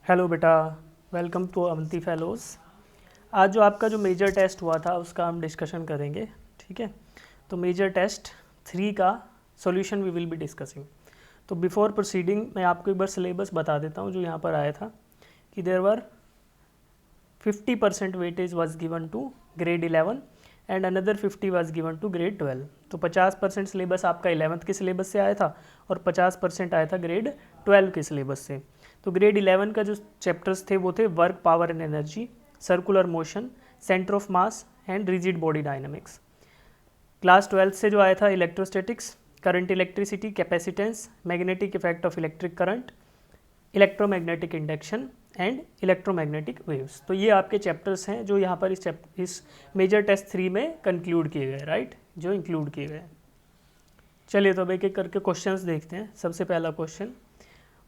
Hello बेटा, welcome to Avanti fellows. आज जो मेजर टेस्ट हुआ था उसका हम डिस्कशन करेंगे, ठीक है। तो मेजर टेस्ट 3 का solution we will be discussing. तो बिफोर प्रोसीडिंग मैं आपको एक बार सिलेबस बता देता हूँ जो यहाँ पर आया था कि there were 50% weightage was given to grade 11 and another 50 was given to grade 12। तो 50% सिलेबस आपका 11th के सिलेबस से आया था और 50% आया था ग्रेड 12 के सिलेबस से। तो ग्रेड 11 का जो चैप्टर्स थे वो थे work, power and energy, circular motion, centre of mass and rigid body dynamics. Class 12 से जो आया था electrostatics, current electricity, capacitance, magnetic effect of electric current, electromagnetic induction and electromagnetic waves. तो ये आपके चैप्टर्स हैं जो यहाँ पर इस मेजर टेस्ट 3 में कंक्लूड किए गए, राइट, जो इंक्लूड किए गए। चलिए तो अब एक एक करके क्वेश्चंस देखते हैं। सबसे पहला question,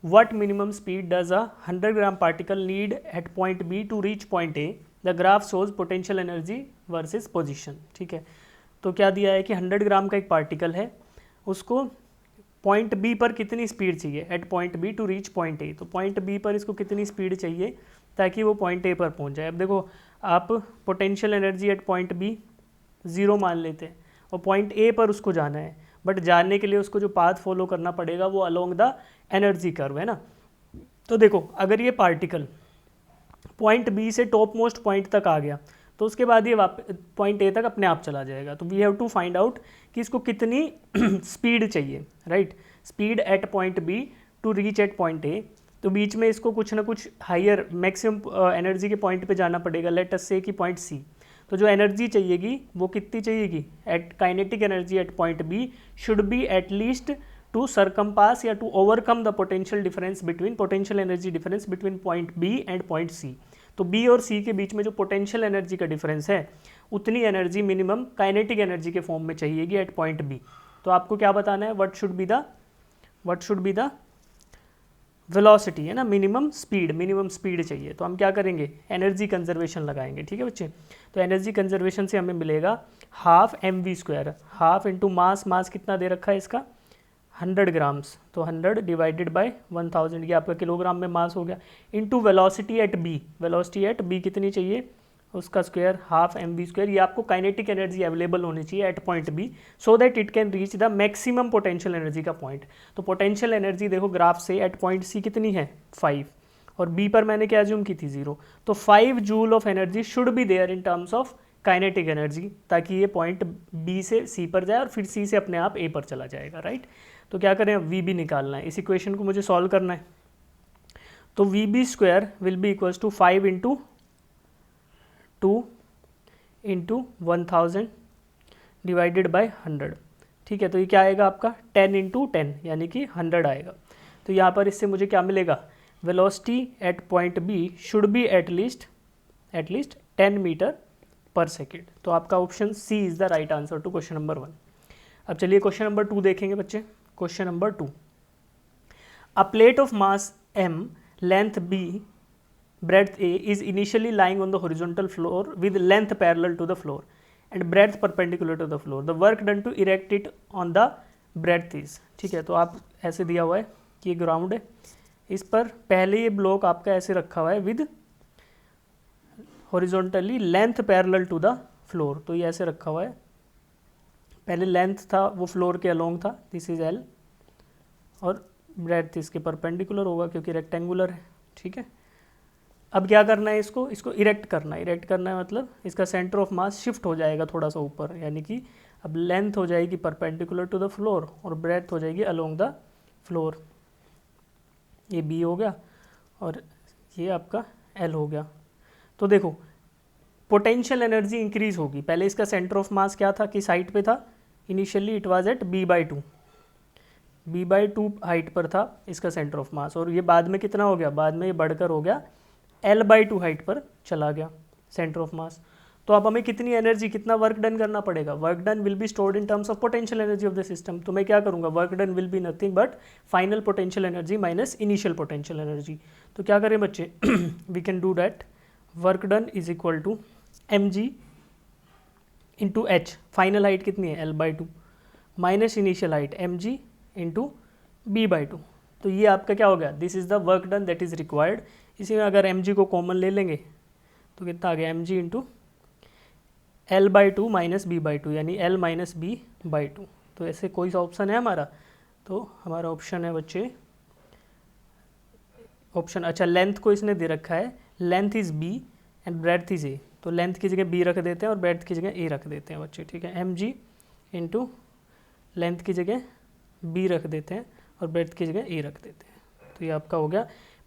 what minimum speed does a 100 gram particle need at point B to reach point A, the graph shows potential energy versus position. ठीक है, तो क्या दिया है कि 100 ग्राम का एक पार्टिकल है, उसको पॉइंट बी पर कितनी स्पीड चाहिए, at point B to reach point A. तो पॉइंट बी पर इसको कितनी स्पीड चाहिए ताकि वो पॉइंट ए पर पहुंच जाए। अब देखो, आप potential energy at point B 0 मान लेते हैं और पॉइंट ए पर उसको जाना है, बट जाने के लिए उसको जो पाथ फॉलो करना पड़ेगा वो अलोंग द एनर्जी कर्व है ना। तो देखो, अगर ये पार्टिकल पॉइंट बी से टॉप मोस्ट पॉइंट तक आ गया तो उसके बाद ये पॉइंट ए तक अपने आप चला जाएगा। तो we have to find out कि इसको कितनी स्पीड चाहिए, right, speed at point B to reach at point A. तो बीच में इसको कुछ ना कुछ हायर मैक्सिमम एनर्जी के पॉइंट पे जाना पड़ेगा, लेट अस से कि पॉइंट सी। तो जो एनर्जी चाहिएगी वो कितनी चाहिएगी, at kinetic energy at point B should be at least to circumpass या to overcome the potential energy difference between point B and point C. तो बी और सी के बीच में जो पोटेंशियल एनर्जी का डिफरेंस है उतनी एनर्जी मिनिमम काइनेटिक एनर्जी के फॉर्म में चाहिएगी एट पॉइंट बी। तो आपको क्या बताना है, what should be the velocity, है ना, मिनिमम स्पीड चाहिए। तो हम क्या करेंगे, एनर्जी कंजर्वेशन लगाएंगे। ठीक है बच्चे, तो एनर्जी कंजर्वेशन से हमें मिलेगा half m v square, half into mass कितना दे रखा है इसका 100 ग्राम्स, तो 100 डिवाइडेड बाय 1000, ये आपका किलोग्राम में मास हो गया, इंटू वेलोसिटी एट बी कितनी चाहिए, उसका square half m v square. ये आपको काइनेटिक एनर्जी अवेलेबल होनी चाहिए at point B so that it can reach the maximum potential energy का पॉइंट। तो पोटेंशियल एनर्जी देखो ग्राफ से एट पॉइंट सी कितनी है 5 और बी पर मैंने क्या ज्यूम की थी 0। तो 5 joule of energy should be there in terms of kinetic energy ताकि ये पॉइंट बी से सी पर जाए और फिर सी से अपने आप ए पर चला जाएगा, राइट। तो क्या करें, वी बी निकालना है, इस इक्वेशन को मुझे सॉल्व करना है। तो v B square will be equals to 5 into 2 into 1000 divided by 100। ठीक है, तो ये क्या आएगा आपका 10 इंटू 10 यानी कि 100 आएगा। तो यहाँ पर इससे मुझे क्या मिलेगा, velocity at point B should be at least 10 metre per second. तो आपका option C is the right answer to question number 1। अब चलिए क्वेश्चन नंबर 2 देखेंगे बच्चे। Question number 2, a plate of mass m, length b, breadth a is initially lying on the horizontal floor with length parallel to the floor and breadth perpendicular to the floor. The work done to erect it on the breadth is, ठीक है। तो आप ऐसे दिया हुआ है कि ये ग्राउंड है, इस पर पहले ये ब्लॉक आपका ऐसे रखा हुआ है with horizontally length parallel to the floor. तो ये ऐसे रखा हुआ है, पहले लेंथ था वो फ्लोर के अलोंग था, दिस इज एल, और ब्रेड्थ इसके परपेंडिकुलर होगा क्योंकि रेक्टेंगुलर है। ठीक है, अब क्या करना है, इसको इरेक्ट करना है मतलब इसका सेंटर ऑफ मास शिफ्ट हो जाएगा थोड़ा सा ऊपर, यानी कि अब लेंथ हो जाएगी परपेंडिकुलर टू द फ्लोर और ब्रेड्थ हो जाएगी अलोंग द फ्लोर। ये बी हो गया और ये आपका एल हो गया। तो देखो पोटेंशियल एनर्जी इंक्रीज होगी, पहले इसका सेंटर ऑफ मास क्या था कि साइड पे था, initially it was at b/2 height पर था इसका सेंटर ऑफ मास, और ये बाद में कितना हो गया, बाद में ये बढ़कर हो गया l/2 हाइट पर चला गया सेंटर ऑफ मास। तो अब हमें कितनी एनर्जी, कितना वर्क डन करना पड़ेगा, work done will be stored in terms of potential energy of the system. तो मैं क्या करूँगा, work done will be nothing but final potential energy minus initial potential energy. तो क्या करें बच्चे, we can do that, work done is equal to mg into H, final height कितनी है l/2 minus initial height mg into b/2। तो ये आपका क्या हो गया, this is the work done that is required. इसी में अगर mg को कॉमन ले लेंगे तो कितना आ गया, mg into L/2 minus B/2 यानी L माइनस B/2। तो ऐसे कोई सा ऑप्शन है हमारा, तो हमारा ऑप्शन है बच्चे ऑप्शन, अच्छा लेंथ को इसने दे रखा है, length is B and breadth is A, तो लेंथ की जगह B रख देते हैं और ब्रेड्थ की जगह A रख देते हैं बच्चे, ठीक है। mg इंटू लेंथ की जगह B रख देते हैं और ब्रेड्थ की जगह A रख देते हैं, तो ये आपका हो गया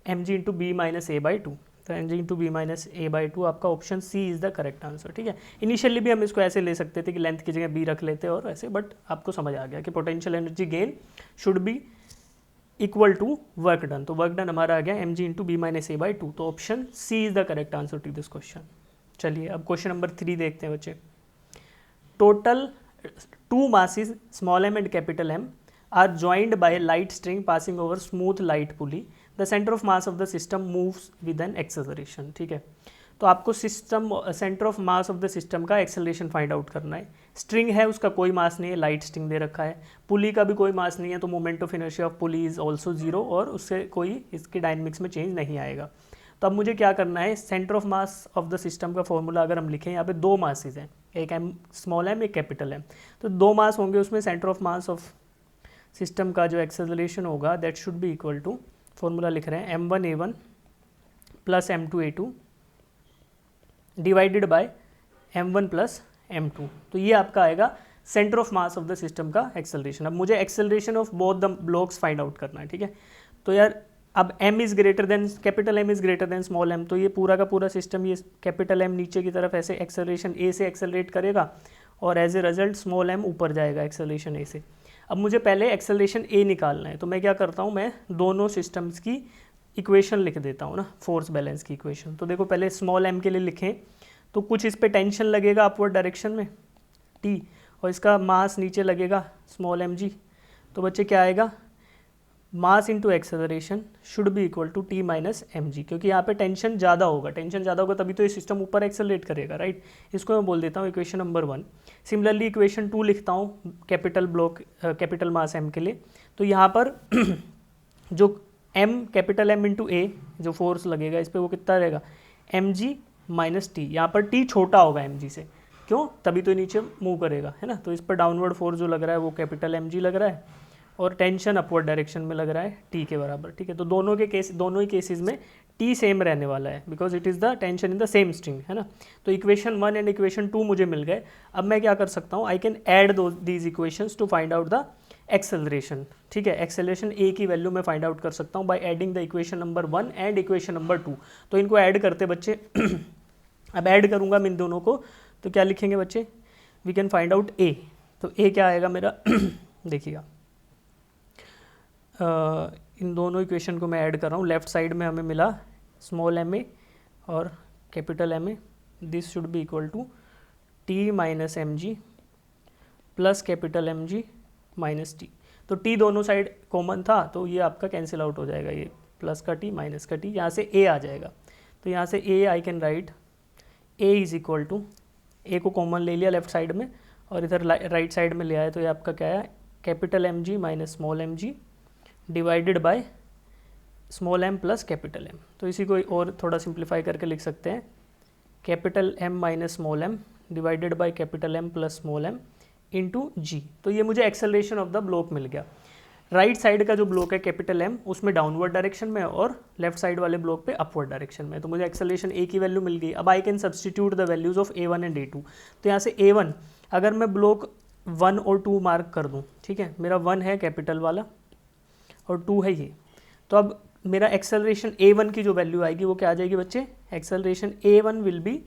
mg into B minus A/2। तो mg into B minus A/2 आपका option C is the correct answer, ठीक है। इनिशियली भी हम इसको ऐसे ले सकते थे कि लेंथ की जगह B रख लेते और ऐसे, बट आपको समझ आ गया कि potential energy gain should be equal to work done. तो वर्क डन हमारा आ गया mg into B minus A/2, तो option C is the correct answer to this question. चलिए अब क्वेश्चन नंबर 3 देखते हैं बच्चे। Total 2 masses small m and capital M are joined by a light string passing over smooth light pulley. The center of mass of the system moves with an acceleration, ठीक है। तो आपको system centre of mass of the system का acceleration find out करना है। String है, उसका कोई मास नहीं है, लाइट स्ट्रिंग दे रखा है। पुली का भी कोई मास नहीं है, तो moment of inertia of pulley is also zero और उससे कोई इसकी डायनेमिक्स में चेंज नहीं आएगा। तो अब मुझे क्या करना है, centre of mass of the system का फॉर्मूला अगर हम लिखें, यहाँ पे 2 मासेज हैं, एक एम स्मॉल एम एक कैपिटल एम, तो 2 मास होंगे, उसमें centre of mass of system का जो एक्सेलरेशन होगा that should be equal to, formula लिख रहे हैं m1a1 plus m2a2 divided by m1 plus m2। तो ये आपका आएगा centre of mass of the system का एक्सेलरेशन। अब मुझे acceleration of both the blocks find out करना है, ठीक है। तो यार अब m is greater than capital M is greater than small m, तो ये पूरा का पूरा सिस्टम ये कैपिटल M नीचे की तरफ ऐसे एक्सेलरेशन A से एक्सेलरेट करेगा और as a result small m ऊपर जाएगा एक्सेलरेशन A से। अब मुझे पहले एक्सेलरेशन A निकालना है, तो मैं क्या करता हूँ, मैं दोनों सिस्टम्स की इक्वेशन लिख देता हूँ ना, फोर्स बैलेंस की इक्वेशन। तो देखो पहले स्मॉल m के लिए लिखें तो कुछ इस पे टेंशन लगेगा अपवर्ड डायरेक्शन में T, और इसका मास नीचे लगेगा स्मॉल mg। तो बच्चे क्या आएगा, mass into acceleration should be equal to T minus mg, क्योंकि यहाँ पे टेंशन ज़्यादा होगा, टेंशन ज़्यादा होगा तभी तो ये सिस्टम ऊपर एक्सेलरेट करेगा, राइट। इसको मैं बोल देता हूँ इक्वेशन नंबर 1। सिमिलरली इक्वेशन 2 लिखता हूँ कैपिटल ब्लॉक कैपिटल मास m के लिए। तो यहाँ पर जो m capital M into A जो फोर्स लगेगा इस पर वो कितना रहेगा, mg माइनस टी। यहाँ पर t छोटा होगा mg से, क्यों, तभी तो नीचे मूव करेगा, है ना। तो इस पर डाउनवर्ड फोर्स जो लग रहा है वो कैपिटल mg लग रहा है और टेंशन अपवर्ड डायरेक्शन में लग रहा है t के बराबर, ठीक है। तो दोनों ही केसेस में t सेम रहने वाला है because it is the tension in the same string, है ना। तो इक्वेशन 1 एंड इक्वेशन 2 मुझे मिल गए। अब मैं क्या कर सकता हूँ, I can add these equations to find out the acceleration, ठीक है। एक्सेलरेशन A की वैल्यू मैं फाइंड आउट कर सकता हूँ by adding the equation number 1 and equation number 2। तो इनको ऐड करते बच्चे अब ऐड करूँगा मैं इन दोनों को, तो क्या लिखेंगे बच्चे, we can find out A। तो A क्या आएगा मेरा देखिएगा, इन दोनों इक्वेशन को मैं ऐड कर रहा हूँ। लेफ्ट साइड में हमें मिला स्मॉल m a और capital M a, this should be equal to T minus mg plus capital mg minus T. तो t दोनों साइड कॉमन था तो ये आपका कैंसिल आउट हो जाएगा, ये प्लस का t माइनस का t, यहाँ से a आ जाएगा। तो यहाँ से a I can write a is equal to, a को कॉमन ले लिया लेफ्ट साइड में और इधर राइट साइड में ले आया, तो ये आपका क्या है, capital mg minus small mg divided by small m plus capital m। तो इसी को और थोड़ा सिंप्लीफाई करके लिख सकते हैं, capital m minus small m divided by capital m plus small m into G. तो ये मुझे एक्सेलरेशन ऑफ द ब्लॉक मिल गया। राइट साइड का जो ब्लॉक है कैपिटल M उसमें डाउनवर्ड डायरेक्शन में और लेफ्ट साइड वाले ब्लॉक पे अपवर्ड डायरेक्शन में। तो मुझे एक्सेलरेशन A की वैल्यू मिल गई। अब I can substitute the values of A1 and A2। तो यहाँ से A1 अगर मैं ब्लॉक 1 और 2 मार्क कर दूँ, ठीक है, मेरा 1 है कैपिटल वाला और 2 है ये, तो अब मेरा एक्सेलरेशन A1 की जो वैल्यू आएगी वो क्या आ जाएगी बच्चे, acceleration A1 will be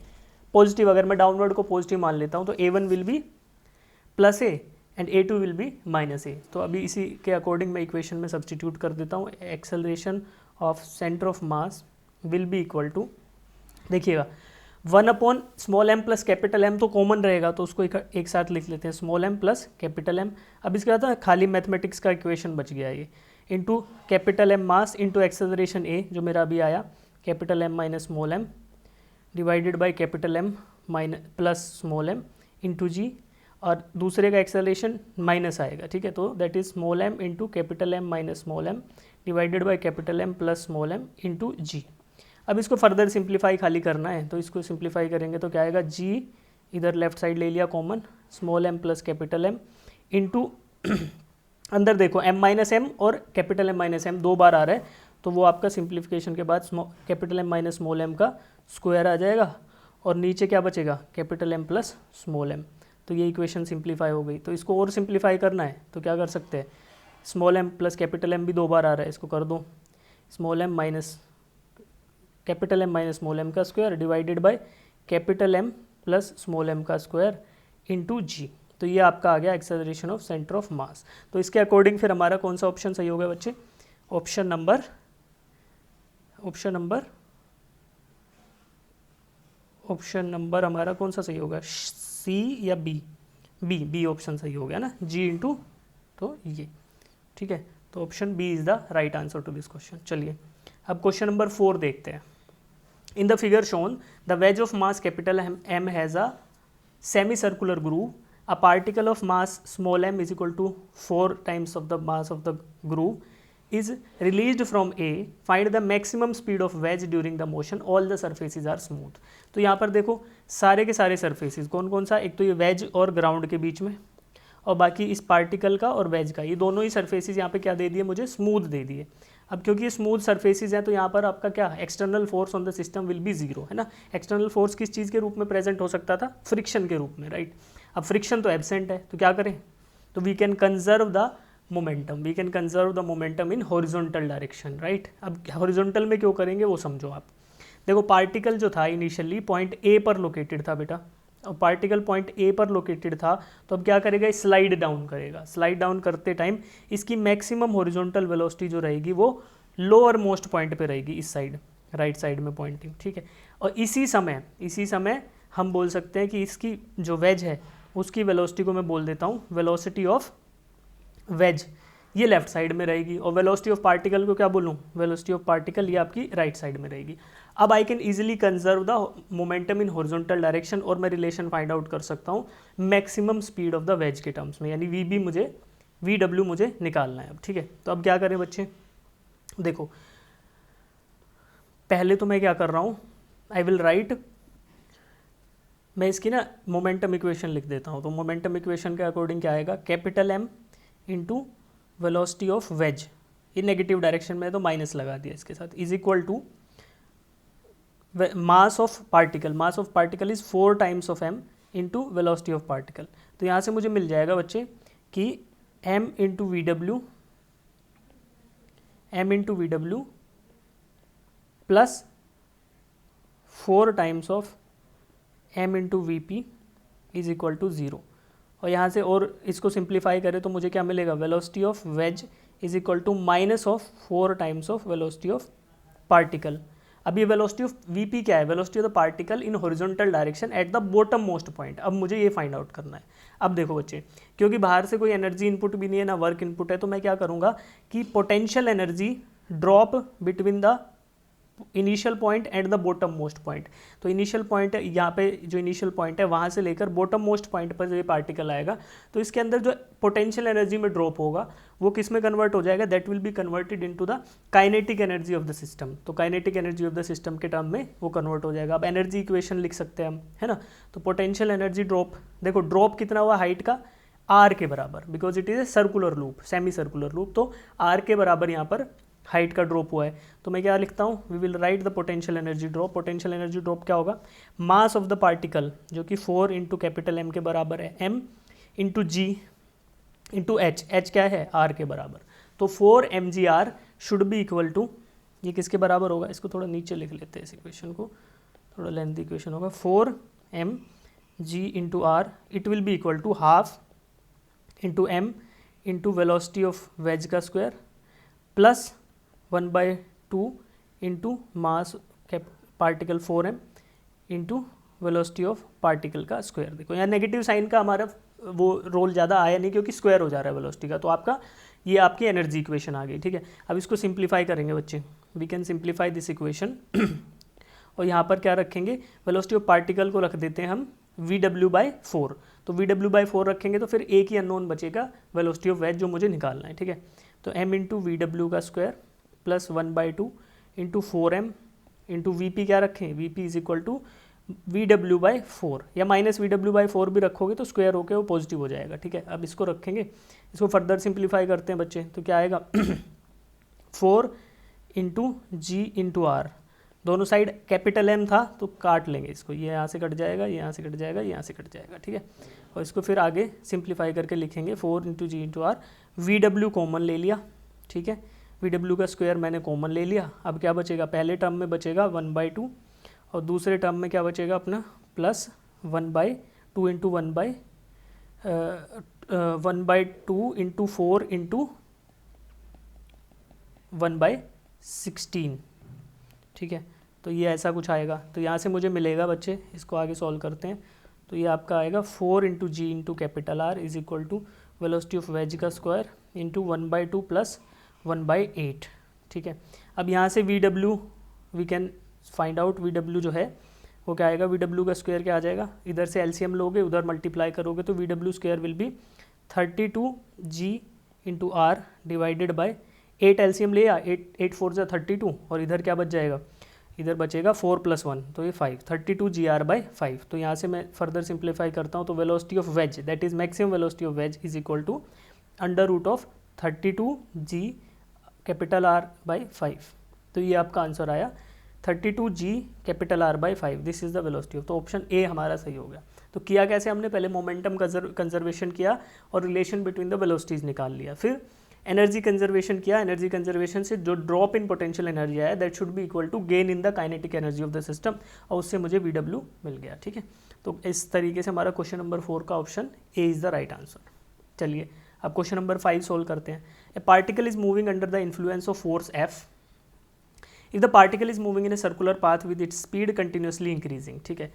positive. अगर मैं डाउनवर्ड को पॉजिटिव मान लेता हूँ तो A1 will be plus A and A2 will be minus A। तो अभी इसी के अकॉर्डिंग मैं इक्वेशन में सब्सटीट्यूट कर देता हूँ, acceleration of centre of mass will be equal to, देखिएगा 1 upon small m plus capital M तो कॉमन रहेगा, तो उसको एक साथ लिख लेते हैं, small m plus capital M। अब इसके बाद खाली मैथमेटिक्स का इक्वेशन बच गया ये, into capital M mass into acceleration A जो मेरा अभी आया, capital M minus small m divided by capital M minus plus small m into G, और दूसरे का एक्सेलरेशन माइनस आएगा, ठीक है। तो that is small m into capital M minus small m divided by capital M plus small m into G. अब इसको further simplify खाली करना है, तो इसको सिंप्लीफाई करेंगे तो क्या आएगा, जी इधर लेफ्ट साइड ले लिया common, small m plus capital M into अंदर देखो m माइनस एम और कैपिटल M माइनस एम 2 बार आ रहा है, तो वो आपका सिंप्लीफिकेशन के बाद capital M minus small m का स्क्वायर आ जाएगा और नीचे क्या बचेगा, capital M plus small m। तो ये इक्वेशन सिंप्लीफाई हो गई। तो इसको और सिंप्लीफाई करना है तो क्या कर सकते हैं, small m plus capital M भी 2 बार आ रहा है, इसको कर दो small m minus capital M minus small m का square divided by capital M plus small m का स्क्वायर इंटू जी। तो ये आपका आ गया एक्सेलरेशन ऑफ सेंटर ऑफ मास। तो इसके अकॉर्डिंग फिर हमारा कौन सा ऑप्शन सही होगा बच्चे, ऑप्शन नंबर हमारा कौन सा सही होगा, सी या बी, बी ऑप्शन सही हो गया ना, जी इंटू, तो ये ठीक है। तो option B is the right answer to this question. चलिए अब क्वेश्चन नंबर 4 देखते हैं। In the figure shown the wedge of mass capital M has a semi circular groove, a particle of mass small m is equal to 4 times of the mass of the groove is released from A, find the maximum speed of wedge during the motion, all the surfaces are smooth। तो यहाँ पर देखो सारे के सारे surfaces कौन कौन सा, एक तो ये wedge और ग्राउंड के बीच में, और बाकी इस पार्टिकल का और wedge का, ये दोनों ही surfaces यहाँ पे क्या दे दिए मुझे, स्मूथ दे दिए। अब क्योंकि ये स्मूथ सरफेसेस हैं तो यहाँ पर आपका क्या, external force on the system will be zero, है ना। एक्सटर्नल फोर्स किस चीज़ के रूप में प्रेजेंट हो सकता था, फ्रिक्शन के रूप में, राइट। अब फ्रिक्शन तो एब्सेंट है, तो क्या करें, तो we can conserve the momentum in horizontal direction, right. अब हॉरिजॉन्टल में क्यों करेंगे वो समझो आप। देखो पार्टिकल जो था इनिशियली पॉइंट ए पर लोकेटेड था बेटा, और पार्टिकल पॉइंट ए पर लोकेटेड था, तो अब क्या करेगा, स्लाइड डाउन करेगा। स्लाइड डाउन करते टाइम इसकी मैक्सिमम हॉरिजॉन्टल वेलोसिटी जो रहेगी वो लोअर मोस्ट पॉइंट पे रहेगी, इस साइड राइट साइड में पॉइंटिंग, ठीक है। और इसी समय हम बोल सकते हैं कि इसकी जो वेज है उसकी वेलोसिटी को मैं बोल देता हूँ वेलोसिटी ऑफ वेज, ये लेफ्ट साइड में रहेगी, और वेलोसिटी ऑफ पार्टिकल को क्या बोलूँ, वेलोसिटी ऑफ पार्टिकल ये आपकी राइट साइड में रहेगी। अब I can easily conserve the momentum in horizontal direction, और मैं रिलेशन फाइंड आउट कर सकता हूँ maximum speed of the ways के टर्म्स में, यानी वी डब्ल्यू मुझे निकालना है अब, ठीक है। तो अब क्या करें बच्चे, देखो पहले तो मैं क्या कर रहा हूँ, आई विल राइट, मैं इसकी ना मोमेंटम इक्वेशन लिख देता हूँ। तो मोमेंटम इक्वेशन के अकॉर्डिंग क्या आएगा, capital M into velocity of wedge, ये नेगेटिव डायरेक्शन में तो माइनस लगा दिया इसके साथ, is equal to mass of particle is 4 times of M into velocity of particle. तो यहाँ से मुझे मिल जाएगा बच्चे कि M into V W plus 4 times of M into V P is equal to 0। और यहाँ से और इसको सिंप्लीफाई करें तो मुझे क्या मिलेगा, velocity of wedge is equal to minus of 4 times of velocity of particle. अब ये वेलोसिटी ऑफ वी पी क्या है, velocity of the particle in horizontal direction at the bottom most point. अब मुझे ये फाइंड आउट करना है। अब देखो बच्चे, क्योंकि बाहर से कोई एनर्जी इनपुट भी नहीं है ना वर्क इनपुट है, तो मैं क्या करूँगा कि potential energy drop between the initial point and the bottom most point. तो इनिशियल पॉइंट है यहाँ पे, जो इनिशियल पॉइंट है वहाँ से लेकर बॉटम मोस्ट पॉइंट पर जो ये पार्टिकल आएगा, तो इसके अंदर जो पोटेंशियल एनर्जी में ड्रॉप होगा वो किस में कन्वर्ट हो जाएगा, that will be converted into the kinetic energy of the system. तो kinetic energy of the system के टर्म में वो कन्वर्ट हो जाएगा। अब एनर्जी इक्वेशन लिख सकते हैं हम, है ना। तो पोटेंशियल एनर्जी ड्रॉप, देखो ड्रॉप कितना हुआ हाइट का, आर के बराबर, because it is a circular loop, semi circular loop, तो आर के बराबर यहाँ पर हाइट का ड्रॉप हुआ है। तो मैं क्या लिखता हूँ, we will write the potential energy drop. Potential energy drop क्या होगा, मास ऑफ द पार्टिकल जो कि 4 इंटू कैपिटल M के बराबर है, M into G into H क्या है, R के बराबर। तो 4 mgr should be equal to, ये किसके बराबर होगा, इसको थोड़ा नीचे लिख लेते हैं इस इक्वेशन को, थोड़ा लेंथी इक्वेशन होगा, 4 mg into R, it will be equal to half into M into velocity of wedge का square plus 1/2 into mass particle 4m into velocity of particle का स्क्वायर। देखो यहाँ नेगेटिव साइन का हमारा वो रोल ज़्यादा आया नहीं, क्योंकि स्क्वायर हो जा रहा है वेलोसिटी का। तो आपका ये आपकी एनर्जी इक्वेशन आ गई, ठीक है। अब इसको सिंप्लीफाई करेंगे बच्चे, we can simplify this equation और यहाँ पर क्या रखेंगे, वेलोसिटी ऑफ पार्टिकल को रख देते हैं हम VW/4। तो VW/4 रखेंगे तो फिर एक ही अननोन बचेगा, वेलोसिटी ऑफ वेज, जो मुझे निकालना है, ठीक है। तो M इंटू VW का square plus 1/2 into 4m into V क्या रखें, V P is equal to VW/4 या -VW/4 भी रखोगे तो स्क्वायर होकर वो पॉजिटिव हो जाएगा, ठीक है। अब इसको रखेंगे, इसको फर्दर सिंप्लीफाई करते हैं बच्चे, तो क्या आएगा 4 इंटू जी इंटू आर, दोनों साइड कैपिटल M था तो काट लेंगे इसको, ये यहाँ से कट जाएगा, ये यहाँ से कट जाएगा, ये यहाँ से कट जाएगा, ठीक है। और इसको फिर आगे सिंप्लीफाई करके लिखेंगे 4 into G into R, VW common ले लिया, ठीक है, VW का स्क्वायर मैंने कॉमन ले लिया। अब क्या बचेगा, पहले टर्म में बचेगा 1/2 और दूसरे टर्म में क्या बचेगा अपना प्लस 1/2 इंटू 1/2 इंटू 4 इंटू 1/16, ठीक है। तो ये ऐसा कुछ आएगा, तो यहाँ से मुझे मिलेगा बच्चे, इसको आगे सॉल्व करते हैं, तो ये आपका आएगा 4 into G into capital R is equal to velocity of wedge का स्क्वायर इंटू 1/2 प्लस 1/8, ठीक है। अब यहाँ से VW we can find out, VW जो है वो क्या आएगा, VW का स्क्वायर क्या आ जाएगा, इधर से LCM लोगे उधर मल्टीप्लाई करोगे तो VW square will be 32G into R divided by 8 LCM ले आ, 8 4 जा 32 और इधर क्या बच जाएगा, इधर बचेगा 4 + 1 तो ये 5, 32GR/5। तो यहाँ से मैं फर्दर सिंप्लीफाई करता हूँ तो velocity of wedge that is maximum velocity of wedge is equal to √of 32G capital R/5। तो ये आपका आंसर आया 32G capital R/5, this is the velocity of, तो ऑप्शन ए हमारा सही हो गया। तो किया कैसे हमने, पहले मोमेंटम कंजर्वेशन किया और रिलेशन बिटवीन द वेलोसिटीज निकाल लिया, फिर एनर्जी कंजर्वेशन किया, एनर्जी कंजर्वेशन से जो ड्रॉप इन पोटेंशियल एनर्जी आया that should be equal to gain in the kinetic energy of the system, और उससे मुझे VW मिल गया, ठीक है। तो इस तरीके से हमारा क्वेश्चन नंबर 4 का option A is the right answer. चलिए अब क्वेश्चन नंबर 5 सोल्व करते हैं। ए particle is moving under the influence of force F if the particle is moving in a circular path with its speed continuously increasing, ठीक है।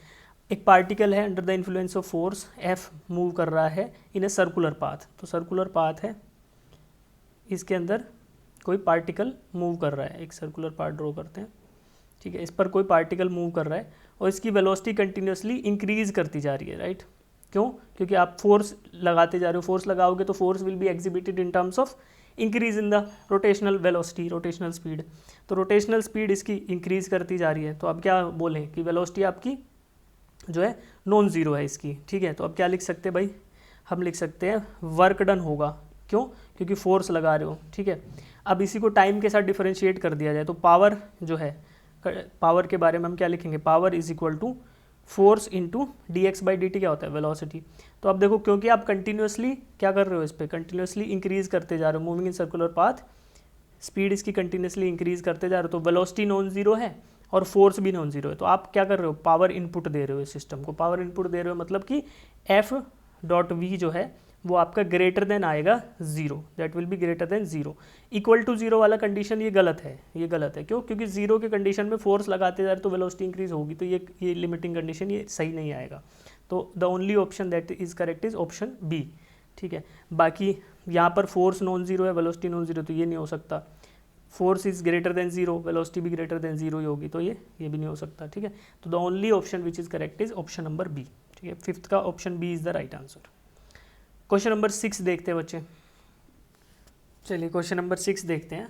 एक particle है under the influence of force F move कर रहा है इन a circular path, तो circular path है, इसके अंदर कोई पार्टिकल मूव कर रहा है, एक सर्कुलर पाथ ड्रॉ करते हैं, ठीक है। इस पर कोई पार्टिकल मूव कर रहा है और इसकी वेलोसिटी कंटिन्यूसली इंक्रीज करती जा रही है, राइट। क्यों, क्योंकि आप फोर्स लगाते जा रहे हो, फोर्स लगाओगे तो force will be exhibited in terms of increase in the rotational velocity, rotational speed. तो रोटेशनल स्पीड इसकी इंक्रीज करती जा रही है, तो अब क्या बोलें कि वेलोसिटी आपकी जो है नॉन ज़ीरो है इसकी, ठीक है। तो अब क्या लिख सकते हैं भाई, हम लिख सकते हैं वर्क डन होगा, क्यों, क्योंकि फोर्स लगा रहे हो, ठीक है। अब इसी को टाइम के साथ डिफरेंशिएट कर दिया जाए तो पावर जो है, पावर के बारे में हम क्या लिखेंगे, power is equal to force into dx/dt क्या होता है, वेलोसिटी। तो अब देखो क्योंकि आप कंटिन्यूसली क्या कर रहे हो, इस पर कंटिन्यूसली इंक्रीज करते जा रहे हो, moving in circular path, speed इसकी कंटिन्यूसली इंक्रीज करते जा रहे हो, तो वेलोसिटी नॉन जीरो है और फोर्स भी नॉन जीरो है। तो आप क्या कर रहे हो, पावर इनपुट दे रहे हो, इस सिस्टम को पावर इनपुट दे रहे हो, मतलब कि F.V जो है वो आपका ग्रेटर देन आएगा 0, that will be greater than 0। Equal to 0 वाला कंडीशन ये गलत है, ये गलत है, क्यों, क्योंकि 0 के कंडीशन में फोर्स लगाते जा रहे तो वेलोसिटी इंक्रीज होगी, तो ये लिमिटिंग कंडीशन ये सही नहीं आएगा। तो the only option that is correct is option B, ठीक है। बाकी यहाँ पर फोर्स नॉन जीरो है, वेलोसिटी नॉन जीरो, तो ये नहीं हो सकता। Force is greater than 0, velocity भी ग्रेटर देन 0 ही होगी, तो ये भी नहीं हो सकता, ठीक है। तो the only option which is correct is option number B, ठीक है। 5th का option B is the right answer. Question number 6 देखते हैं बच्चे, चलिए क्वेश्चन नंबर 6 देखते हैं।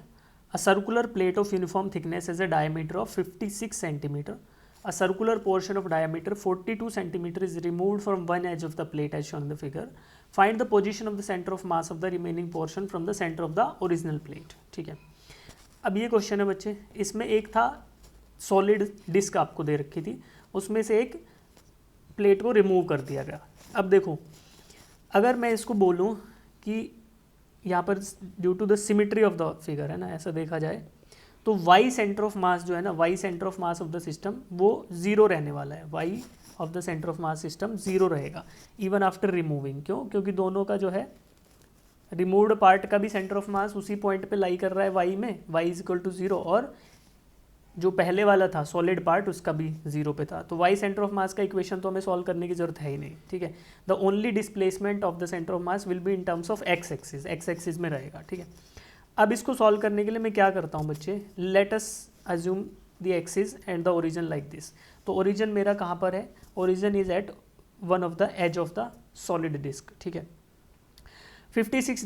A circular plate of uniform thickness as a diameter of 56 centimetre, a circular portion of diameter 42 centimetre is removed from one edge of the plate as shown in the figure, find the position of the centre of mass of the remaining portion from the centre of the original plate, ठीक है। अब ये question है बच्चे, इसमें एक था solid disc आपको दे रखी थी, उसमें से एक प्लेट को रिमूव कर दिया गया। अब देखो अगर मैं इसको बोलूं कि यहाँ पर due to the symmetry of the figure है ना, ऐसा देखा जाए तो वाई सेंटर ऑफ मास जो है ना, Y centre of mass of the system वो 0 रहने वाला है, Y of the centre of mass system 0 रहेगा इवन आफ्टर रिमूविंग। क्यों, क्योंकि दोनों का जो है रिमूव्ड पार्ट का भी सेंटर ऑफ मास उसी पॉइंट पे लाई कर रहा है वाई में, वाई इज इक्वल टू 0, और जो पहले वाला था सॉलिड पार्ट उसका भी 0 पे था। तो वाई सेंटर ऑफ मास का इक्वेशन तो हमें सॉल्व करने की जरूरत है ही नहीं, ठीक है। The only displacement of the centre of mass will be in terms of x axis में रहेगा, ठीक है। अब इसको सॉल्व करने के लिए मैं क्या करता हूँ बच्चे, let us assume the axis and the origin like this. तो ओरिजिन मेरा कहाँ पर है, origin is at one of the edge of the solid disc, ठीक है। 56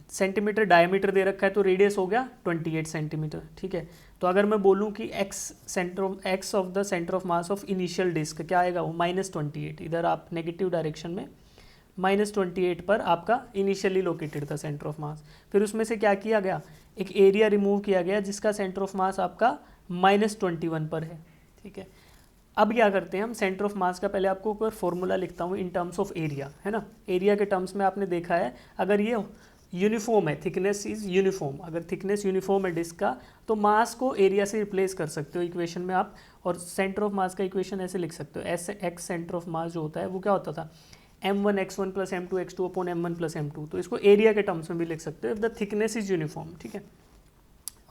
सेंटीमीटर डायमीटर दे रखा है तो रेडियस हो गया 28 सेंटीमीटर, ठीक है। तो अगर मैं बोलूँ कि X of the centre of mass of initial disc क्या आएगा वो -28, इधर आप नेगेटिव डायरेक्शन में -28 पर आपका इनिशियली लोकेटेड था सेंटर ऑफ मास। फिर उसमें से क्या किया गया, एक एरिया रिमूव किया गया जिसका सेंटर ऑफ मास आपका -21 पर है, ठीक है। अब क्या करते हैं हम, सेंटर ऑफ मास का पहले आपको ऊपर फॉर्मूला लिखता हूँ इन टर्म्स ऑफ एरिया, है ना। एरिया के टर्म्स में आपने देखा है अगर ये यूनिफॉर्म है, थिकनेस इज यूनिफॉर्म, अगर थिकनेस यूनिफॉर्म है डिस्क का तो मास को एरिया से रिप्लेस कर सकते हो इक्वेशन में आप, और सेंटर ऑफ मास का इक्वेशन ऐसे लिख सकते हो, ऐसे एक्स सेंटर ऑफ मास जो होता है वो क्या होता था m1 x1 plus m2 x2 upon m1 plus m2। तो इसको एरिया के टर्म्स में भी लिख सकते हो if the thickness is uniform, ठीक है।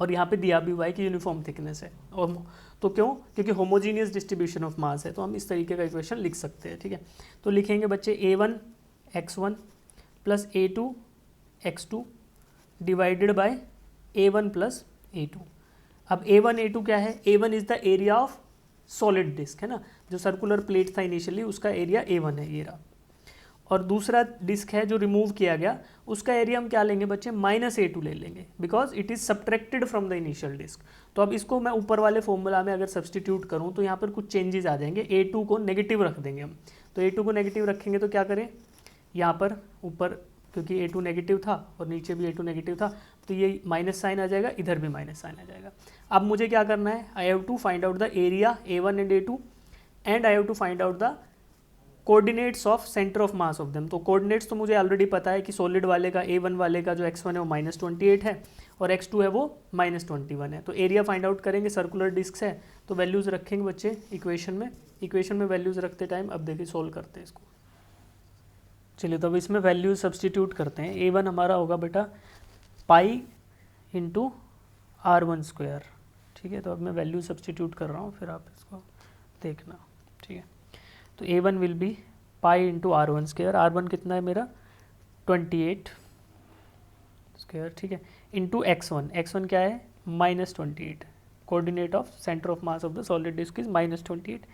और यहाँ पे दिया भी हुआ है कि यूनिफॉर्म थिकनेस है, और तो क्यों, क्योंकि होमोजीनियस डिस्ट्रीब्यूशन ऑफ मास है, तो हम इस तरीके का इक्वेशन लिख सकते हैं, ठीक है। तो लिखेंगे बच्चे a1 x1 plus a2 x2 divided by a1 plus a2। अब a1 a2 क्या है, a1 is the area of solid disc, है ना, जो सर्कुलर प्लेट था इनिशियली उसका एरिया a1 है ये रहा, और दूसरा डिस्क है जो रिमूव किया गया उसका एरिया हम क्या लेंगे बच्चे -a2 ले लेंगे, because it is subtracted from the initial disc. तो अब इसको मैं ऊपर वाले फॉर्मूला में अगर सब्सटीट्यूट करूं तो यहाँ पर कुछ चेंजेस आ जाएंगे, a2 को नेगेटिव रख देंगे हम। तो a2 को नेगेटिव रखेंगे तो क्या करें, यहाँ पर ऊपर क्योंकि a2 नेगेटिव था और नीचे भी a2 नेगेटिव था तो ये माइनस साइन आ जाएगा, इधर भी माइनस साइन आ जाएगा। अब मुझे क्या करना है, I have to find out the area a1 and a2 and I have to find out the coordinates of centre of mass of them. तो कोऑर्डिनेट्स तो मुझे ऑलरेडी पता है कि सॉलिड वाले का a1 वाले का जो x1 है वो -28 है और x2 है वो -21 है। तो एरिया फाइंड आउट करेंगे, सर्कुलर डिस्क है तो वैल्यूज़ रखेंगे बच्चे इक्वेशन में वैल्यूज़ रखते टाइम। अब देखिए सोल्व करते हैं इसको, चलिए तो अब इसमें वैल्यूज सब्सटीट्यूट करते हैं। a1 हमारा होगा बेटा पाई इंटू r1², ठीक है। तो अब मैं वैल्यू सब्सटीट्यूट कर रहा हूँ, फिर आप इसको देखना, ठीक है। तो a1 will be pi into r1², r1 कितना है मेरा 28², ठीक है, इंटू x1 क्या है -28, coordinate of centre of mass of the solid disc is -28,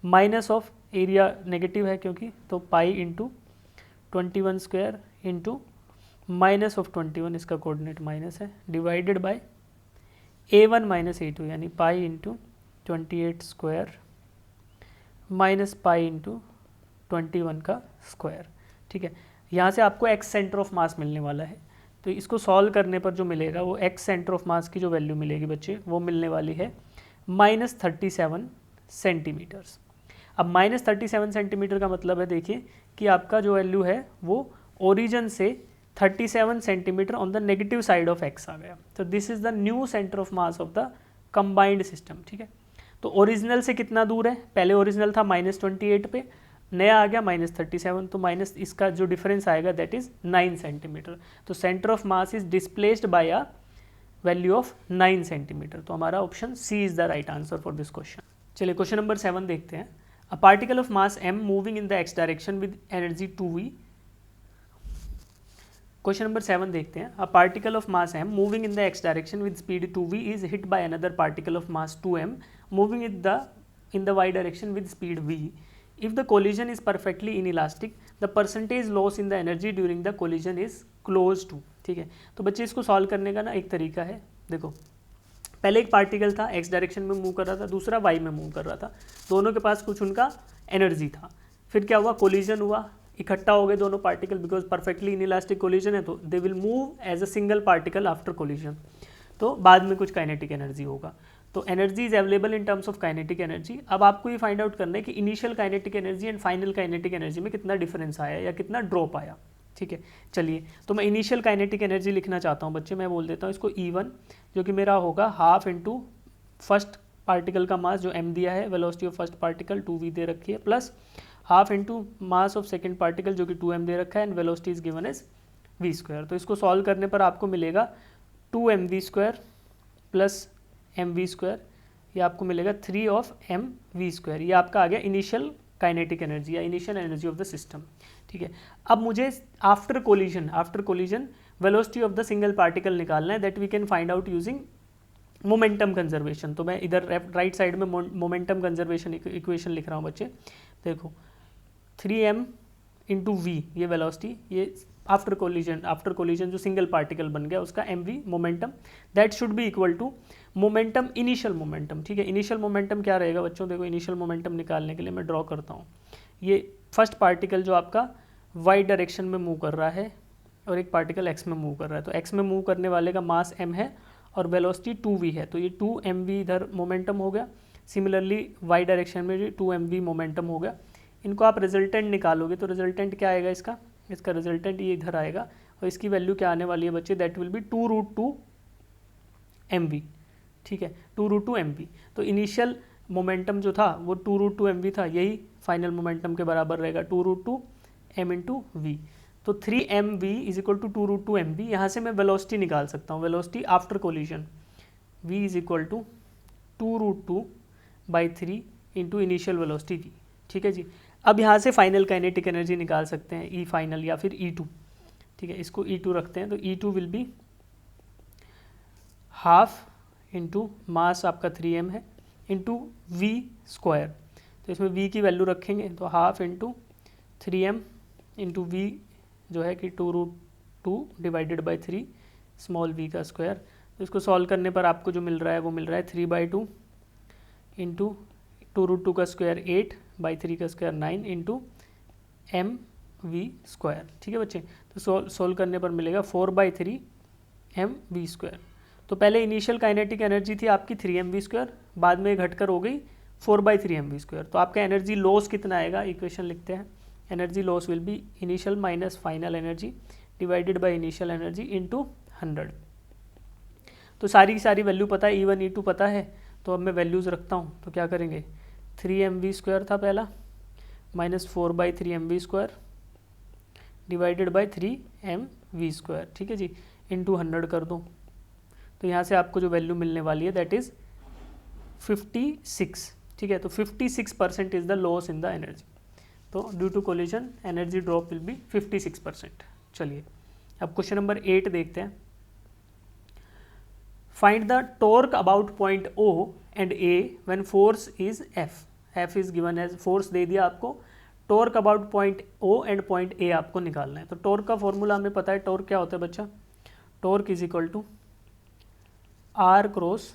minus of area negative है क्योंकि, तो पाई इंटू 21² इंटू माइनस ऑफ 21, इसका कोऑर्डिनेट माइनस है, divided by a1 minus a2 यानी pi into 28² minus pi into 21 का स्क्वायर, ठीक है। यहाँ से आपको x सेंटर ऑफ मास मिलने वाला है, तो इसको सॉल्व करने पर जो मिलेगा वो x सेंटर ऑफ मास की जो वैल्यू मिलेगी बच्चे वो मिलने वाली है -37 सेंटीमीटर्स। अब -37 सेंटीमीटर का मतलब है देखिए कि आपका जो वैल्यू है वो ओरिजिन से 37 centimetre on the negative side of x आ गया। तो this is the new centre of mass of the combined system, ठीक है। तो ओरिजिनल से कितना दूर है, पहले ओरिजिनल था -28 पे, नया आ गया -37, तो माइनस इसका जो डिफरेंस आएगा दैट इज 9 सेंटीमीटर। तो centre of mass is displaced by a value of 9 centimetre. तो हमारा option C is the right answer for this question. चलिए क्वेश्चन नंबर 7 देखते हैं। A particle of mass m moving in the x direction with energy 2v। Question number 7 देखते हैं। A particle of mass m moving in the x direction with speed 2v is hit by another particle of mass 2m moving in the y direction with speed v. If the collision is perfectly inelastic, the percentage loss in the energy during the collision is close to, ठीक है। तो बच्चे इसको solve करने का ना एक तरीका है, देखो पहले एक पार्टिकल था x डायरेक्शन में मूव कर रहा था, दूसरा y में मूव कर रहा था, दोनों के पास कुछ उनका एनर्जी था। फिर क्या हुआ, कोलिजन हुआ, इकट्ठा हो गए दोनों particle, because perfectly inelastic collision है तो they will move as a single particle after collision. तो बाद में कुछ काइनेटिक एनर्जी होगा, तो energy is available in terms of kinetic energy. अब आपको ये फाइंड आउट करना है कि initial kinetic energy and final kinetic energy में कितना डिफरेंस आया या कितना ड्रॉप आया, ठीक है। चलिए तो मैं इनिशियल काइनेटिक एनर्जी लिखना चाहता हूँ बच्चे, मैं बोल देता हूँ इसको E1 जो कि मेरा होगा हाफ इंटू फर्स्ट पार्टिकल का मास जो m दिया है, velocity of first particle 2v दे रखी है, plus half into mass of second particle जो कि 2m दे रखा है and velocity is given as v²। तो इसको सॉल्व करने पर आपको मिलेगा 2mv² प्लस mv², ये आपको मिलेगा 3 ऑफ mv²। ये आपका आ गया इनिशियल काइनेटिक एनर्जी या initial energy of the system, ठीक है। अब मुझे after collision velocity of the single particle निकालना है, that we can find out using momentum conservation. तो मैं इधर राइट साइड में मोमेंटम कंजर्वेशन इक्वेशन लिख रहा हूँ बच्चे, देखो 3m इंटू v ये वेलोसिटी, ये आफ्टर कोलिजन जो सिंगल पार्टिकल बन गया उसका mv momentum, that should be equal to momentum initial momentum. ठीक है, इनिशियल मोमेंटम क्या रहेगा बच्चों, देखो इनिशियल मोमेंटम निकालने के लिए मैं ड्रॉ करता हूँ। ये फर्स्ट पार्टिकल जो आपका वाई डायरेक्शन में मूव कर रहा है और एक पार्टिकल एक्स में मूव कर रहा है, तो एक्स में मूव करने वाले का मास m है और वेलोसिटी 2v है, तो ये 2mv इधर मोमेंटम हो गया। सिमिलरली वाई डायरेक्शन में भी 2mv मोमेंटम हो गया। इनको आप रिजल्टेंट निकालोगे तो रिजल्टेंट क्या आएगा इसका रिजल्टेंट ये इधर आएगा और इसकी वैल्यू क्या आने वाली है बच्चे, दैट विल बी 2√2mv। ठीक है, 2√2mv। तो इनिशियल मोमेंटम जो था वो 2√2mv था, यही फाइनल मोमेंटम के बराबर रहेगा 2√2m इंटू वी। तो 3mv is equal to 2√2mv। यहाँ से मैं वेलोसिटी निकाल सकता हूँ, velocity after collision v is equal to 2√2/3 into initial velocity v। ठीक है जी, अब यहाँ से फाइनल काइनेटिक एनर्जी निकाल सकते हैं, ई फाइनल या फिर E2। ठीक है, इसको E2 रखते हैं, तो E2 will be half into मास आपका 3m है इंटू v स्क्वायर। तो इसमें v की वैल्यू रखेंगे तो half into 3m into v जो है कि 2√2 डिवाइडेड बाई 3 स्मॉल v का स्क्वायर। तो इसको सॉल्व करने पर आपको जो मिल रहा है वो मिल रहा है 3/2 इंटू 2√2 का स्क्वायर 8/3 का स्क्वायर 9 इंटू mv स्क्वायर। ठीक है बच्चे, तो सोल्व करने पर मिलेगा 4/3 mv स्क्वायर। तो पहले इनिशियल काइनेटिक एनर्जी थी आपकी 3mv स्क्वायर, बाद में घटकर हो गई 4/3 mv स्क्वायर। तो आपका एनर्जी लॉस कितना आएगा, इक्वेशन लिखते हैं, energy loss will be initial minus final energy divided by initial energy into 100। तो सारी की सारी वैल्यू पता है, E1 E2 पता है, तो अब मैं वैल्यूज़ रखता हूँ। तो क्या करेंगे, 3mv स्क्वायर था पहला minus 4/3 mv square divided by 3mv square. ठीक है जी, इंटू 100 कर दो, तो यहाँ से आपको जो वैल्यू मिलने वाली है दैट इज़ 56। ठीक है, तो 56% is the loss in the energy. तो due to collision energy drop will be 56%। चलिए अब क्वेश्चन नंबर 8 देखते हैं। Find the torque about point O and A when force is F is given as, force दे दिया आपको, torque about point O and point A आपको निकालना है। तो टॉर्क का फॉर्मूला हमें पता है, टॉर्क क्या होता है बच्चा, torque is equal to R cross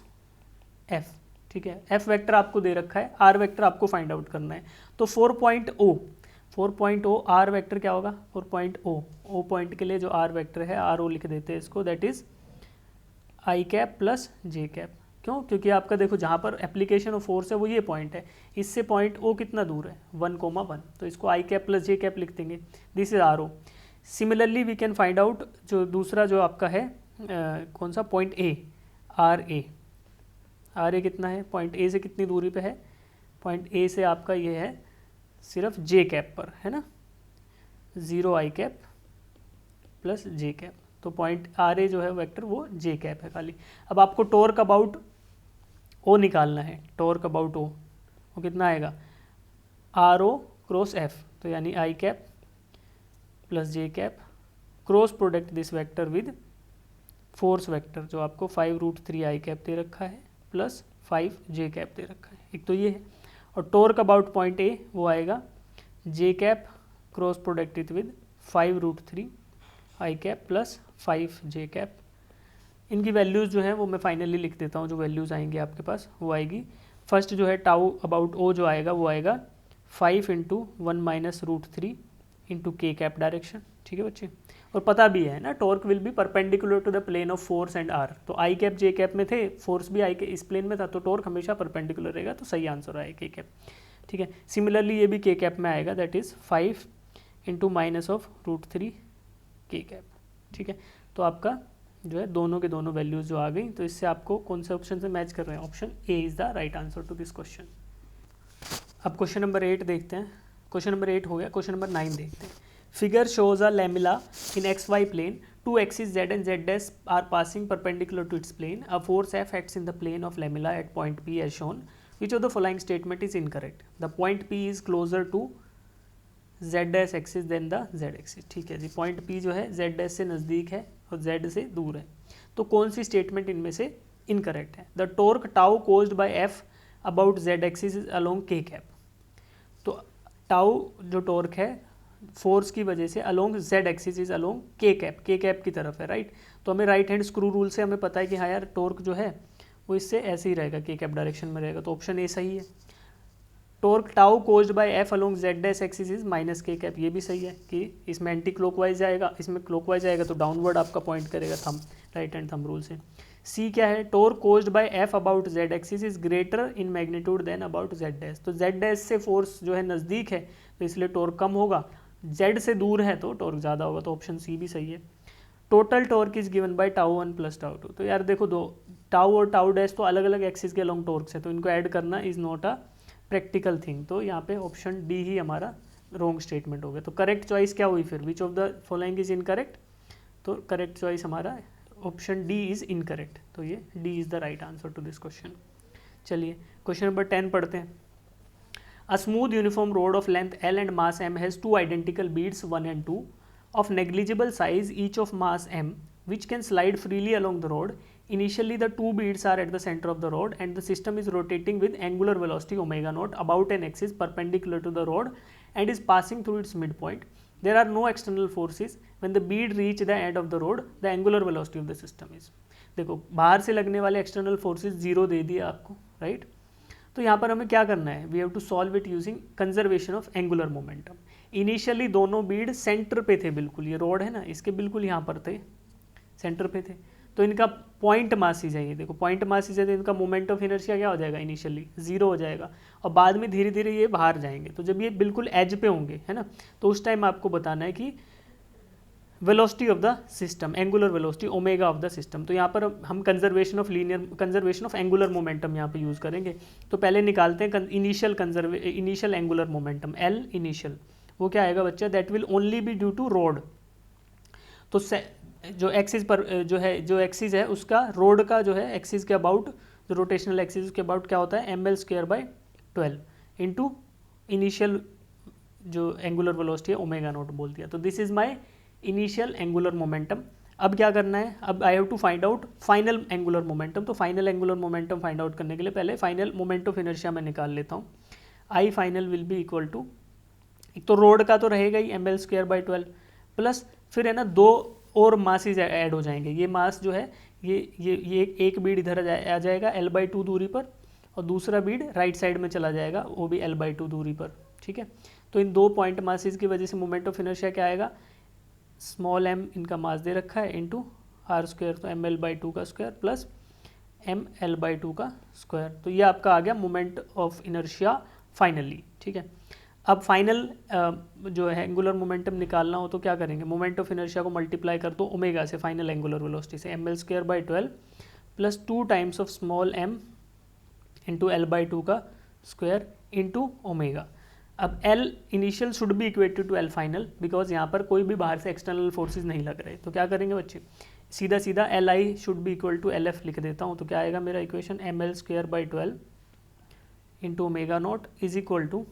F। ठीक है, F वेक्टर आपको दे रखा है, R वेक्टर आपको फाइंड आउट करना है। तो 4 पॉइंट O R वेक्टर क्या होगा, 4 पॉइंट O पॉइंट के लिए जो R वेक्टर है RO लिख देते हैं इसको, that is I cap plus J cap. क्यों, क्योंकि आपका देखो जहाँ पर एप्लीकेशन ऑफ फोर्स है वो ये पॉइंट है, इससे पॉइंट O कितना दूर है 1,1, तो इसको I cap plus J cap लिख देंगे, this is RO। Similarly we can find out जो दूसरा जो आपका है कौन सा, पॉइंट A RA कितना है, पॉइंट A से कितनी दूरी पे है, पॉइंट A से आपका ये है सिर्फ J कैप पर, है ना, 0 I cap plus J cap. तो पॉइंट RA जो है वेक्टर वो J कैप है खाली। अब आपको टॉर्क अबाउट O निकालना है, टॉर्क अबाउट O वो कितना आएगा, RO क्रॉस F, तो यानी I cap plus J cap, cross product this vector with force vector जो आपको 5√3 I कैप दे रखा है प्लस 5 J कैप दे रखा है, एक तो ये है। और टॉर्क अबाउट पॉइंट A वो आएगा J cap cross product with 5√3 I cap plus 5 J cap. इनकी वैल्यूज़ जो है वो मैं फाइनली लिख देता हूँ, जो वैल्यूज़ आएंगी आपके पास वो आएगी, फर्स्ट जो है टाउ अबाउट O जो आएगा वो आएगा 5 into 1 minus √3 into K cap direction. ठीक है बच्चे, और पता भी है ना torque will be perpendicular to the plane of force and R। तो I कैप J कैप में थे, फोर्स भी I के इस प्लेन में था, तो टॉर्क हमेशा परपेंडिकुलर रहेगा, तो सही आंसर आएगा K कैप। ठीक है, सिमिलरली ये भी K कैप में आएगा, that is 5 into minus of √3 K cap. ठीक है, तो आपका जो है दोनों के दोनों वैल्यूज़ जो आ गई, तो इससे आपको कौन से ऑप्शन से मैच कर रहे हैं, option A is the right answer to this question. अब क्वेश्चन नंबर 8 देखते हैं, क्वेश्चन नंबर 8 हो गया, क्वेश्चन नंबर 9 देखते हैं। Figure shows a lamella in XY plane. Two axes Z and Z dash are passing perpendicular to its plane. A force F acts in the plane of lamella at point P as shown. Which of the following statement is incorrect? The point P is closer to Z dash axis than the Z axis. ठीक है जी, point P जो है Z dash से नज़दीक है और Z से दूर है, तो कौन सी स्टेटमेंट इनमें से इनकरेक्ट है। The torque tau caused by F about Z axis is along K cap. तो टाउ जो टॉर्क है फोर्स की वजह से along Z axis is along के कैप की तरफ है, राइट। तो हमें राइट हैंड स्क्रू रूल से हमें पता है कि हाँ यार टॉर्क जो है वो इससे ऐसे ही रहेगा, के कैप डायरेक्शन में रहेगा, तो ऑप्शन ए सही है। Torque tau caused by F along Z dash axis is minus के कैप, ये भी सही है कि इसमें एंटी क्लॉकवाइज जाएगा, इसमें क्लॉकवाइज जाएगा तो डाउनवर्ड आपका पॉइंट करेगा thumb, right hand thumb rule से। सी क्या है, torque caused by F about Z axis is greater in magnitude than about Z dash, तो जेड डैश से फोर्स जो है नज़दीक है तो इसलिए टॉर्क कम होगा, जेड से दूर है तो टॉर्क ज़्यादा होगा, तो ऑप्शन सी भी सही है। Total torque is given by tau 1 plus tau 2, तो यार देखो दो टाउ और टाउ डैश तो अलग अलग एक्सिस के अलोंग टॉर्क्स है, तो इनको ऐड करना is not a practical thing, तो यहाँ पे ऑप्शन डी ही हमारा रॉन्ग स्टेटमेंट हो गया। तो करेक्ट चॉइस क्या हुई फिर, which of the following is incorrect, तो करेक्ट चॉइस हमारा ऑप्शन डी इज इनकरेक्ट, तो ये D is the right answer to this question. चलिए क्वेश्चन नंबर 10 पढ़ते हैं। A smooth uniform rod of length L and mass M has two identical beads 1 and 2 of negligible size each of mass M which can slide freely along the rod. Initially the two beads are at the center of the rod and the system is rotating with angular velocity omega naught about an axis perpendicular to the rod and is passing through its midpoint. There are no external forces. When the bead reach the end of the rod, the angular velocity of the system is. देखो बाहर से लगने वाले external forces zero दे दिए आपको, right. तो यहाँ पर हमें क्या करना है, we have to solve it using conservation of angular momentum. Initially दोनों बीड सेंटर पे थे, बिल्कुल ये रोड है ना इसके बिल्कुल यहाँ पर थे, सेंटर पे थे, तो इनका पॉइंट मास ही चाहिए। देखो पॉइंट मास ही चाहिए, इनका मोमेंट ऑफ इनर्शिया क्या हो जाएगा, इनिशियली जीरो हो जाएगा और बाद में धीरे धीरे ये बाहर जाएंगे। तो जब ये बिल्कुल एज पे होंगे है ना, तो उस टाइम आपको बताना है कि velocity of the system, angular velocity omega of the system. तो यहाँ पर हम कंजर्वेशन ऑफ एंगुलर मोमेंटम यहाँ पे यूज़ करेंगे। तो पहले निकालते हैं initial angular momentum L initial, वो क्या आएगा बच्चा, that will only be due to rod. तो जो एक्सिस पर जो एक्सिस है उसका रोड का जो है एक्सिस के अबाउट, जो रोटेशनल एक्सिस के अबाउट क्या होता है ml²/12 इंटू इनिशियल जो एंगुलर वेलोसिटी है ओमेगा नॉट बोल दिया। तो this is my initial angular momentum. अब क्या करना है, अब I have to find out final angular momentum. तो final angular momentum find out करने के लिए पहले फाइनल मोमेंट ऑफ इनर्शिया मैं निकाल लेता हूँ। I final will be equal to, एक तो रोड का तो रहेगा ही ml²/12 प्लस फिर है ना दो और मासेज ऐड हो जाएंगे। ये मास जो है ये एक बीड इधर आ जाएगा L/2 दूरी पर और दूसरा बीड राइट साइड में चला जाएगा वो भी L/2 दूरी पर, ठीक है। तो इन दो पॉइंट मासेज की वजह से मोमेंट ऑफ इनर्शिया क्या आएगा, स्मॉल m इनका मास दे रखा है इंटू r², तो ml/2 का स्क्वायर प्लस ml/2 का स्क्वायर। तो ये आपका आ गया मोमेंट ऑफ इनर्शिया फाइनली, ठीक है। अब फाइनल जो है एंगुलर मोमेंटम निकालना हो तो क्या करेंगे, मोमेंट ऑफ इनर्शिया को मल्टीप्लाई कर दो ओमेगा से, फाइनल एंगुलर वेलोसिटी से, ml²/12 plus 2 times of small m into L/2 का स्क्वायर इंटू ओमेगा। अब L initial should be equated to L final, because यहाँ पर कोई भी बाहर से एक्सटर्नल फोर्सेज नहीं लग रहे। तो क्या करेंगे बच्चे, सीधा सीधा Li should be equal to LF लिख देता हूँ। तो क्या आएगा मेरा equation, ml²/12 into omega naught is equal to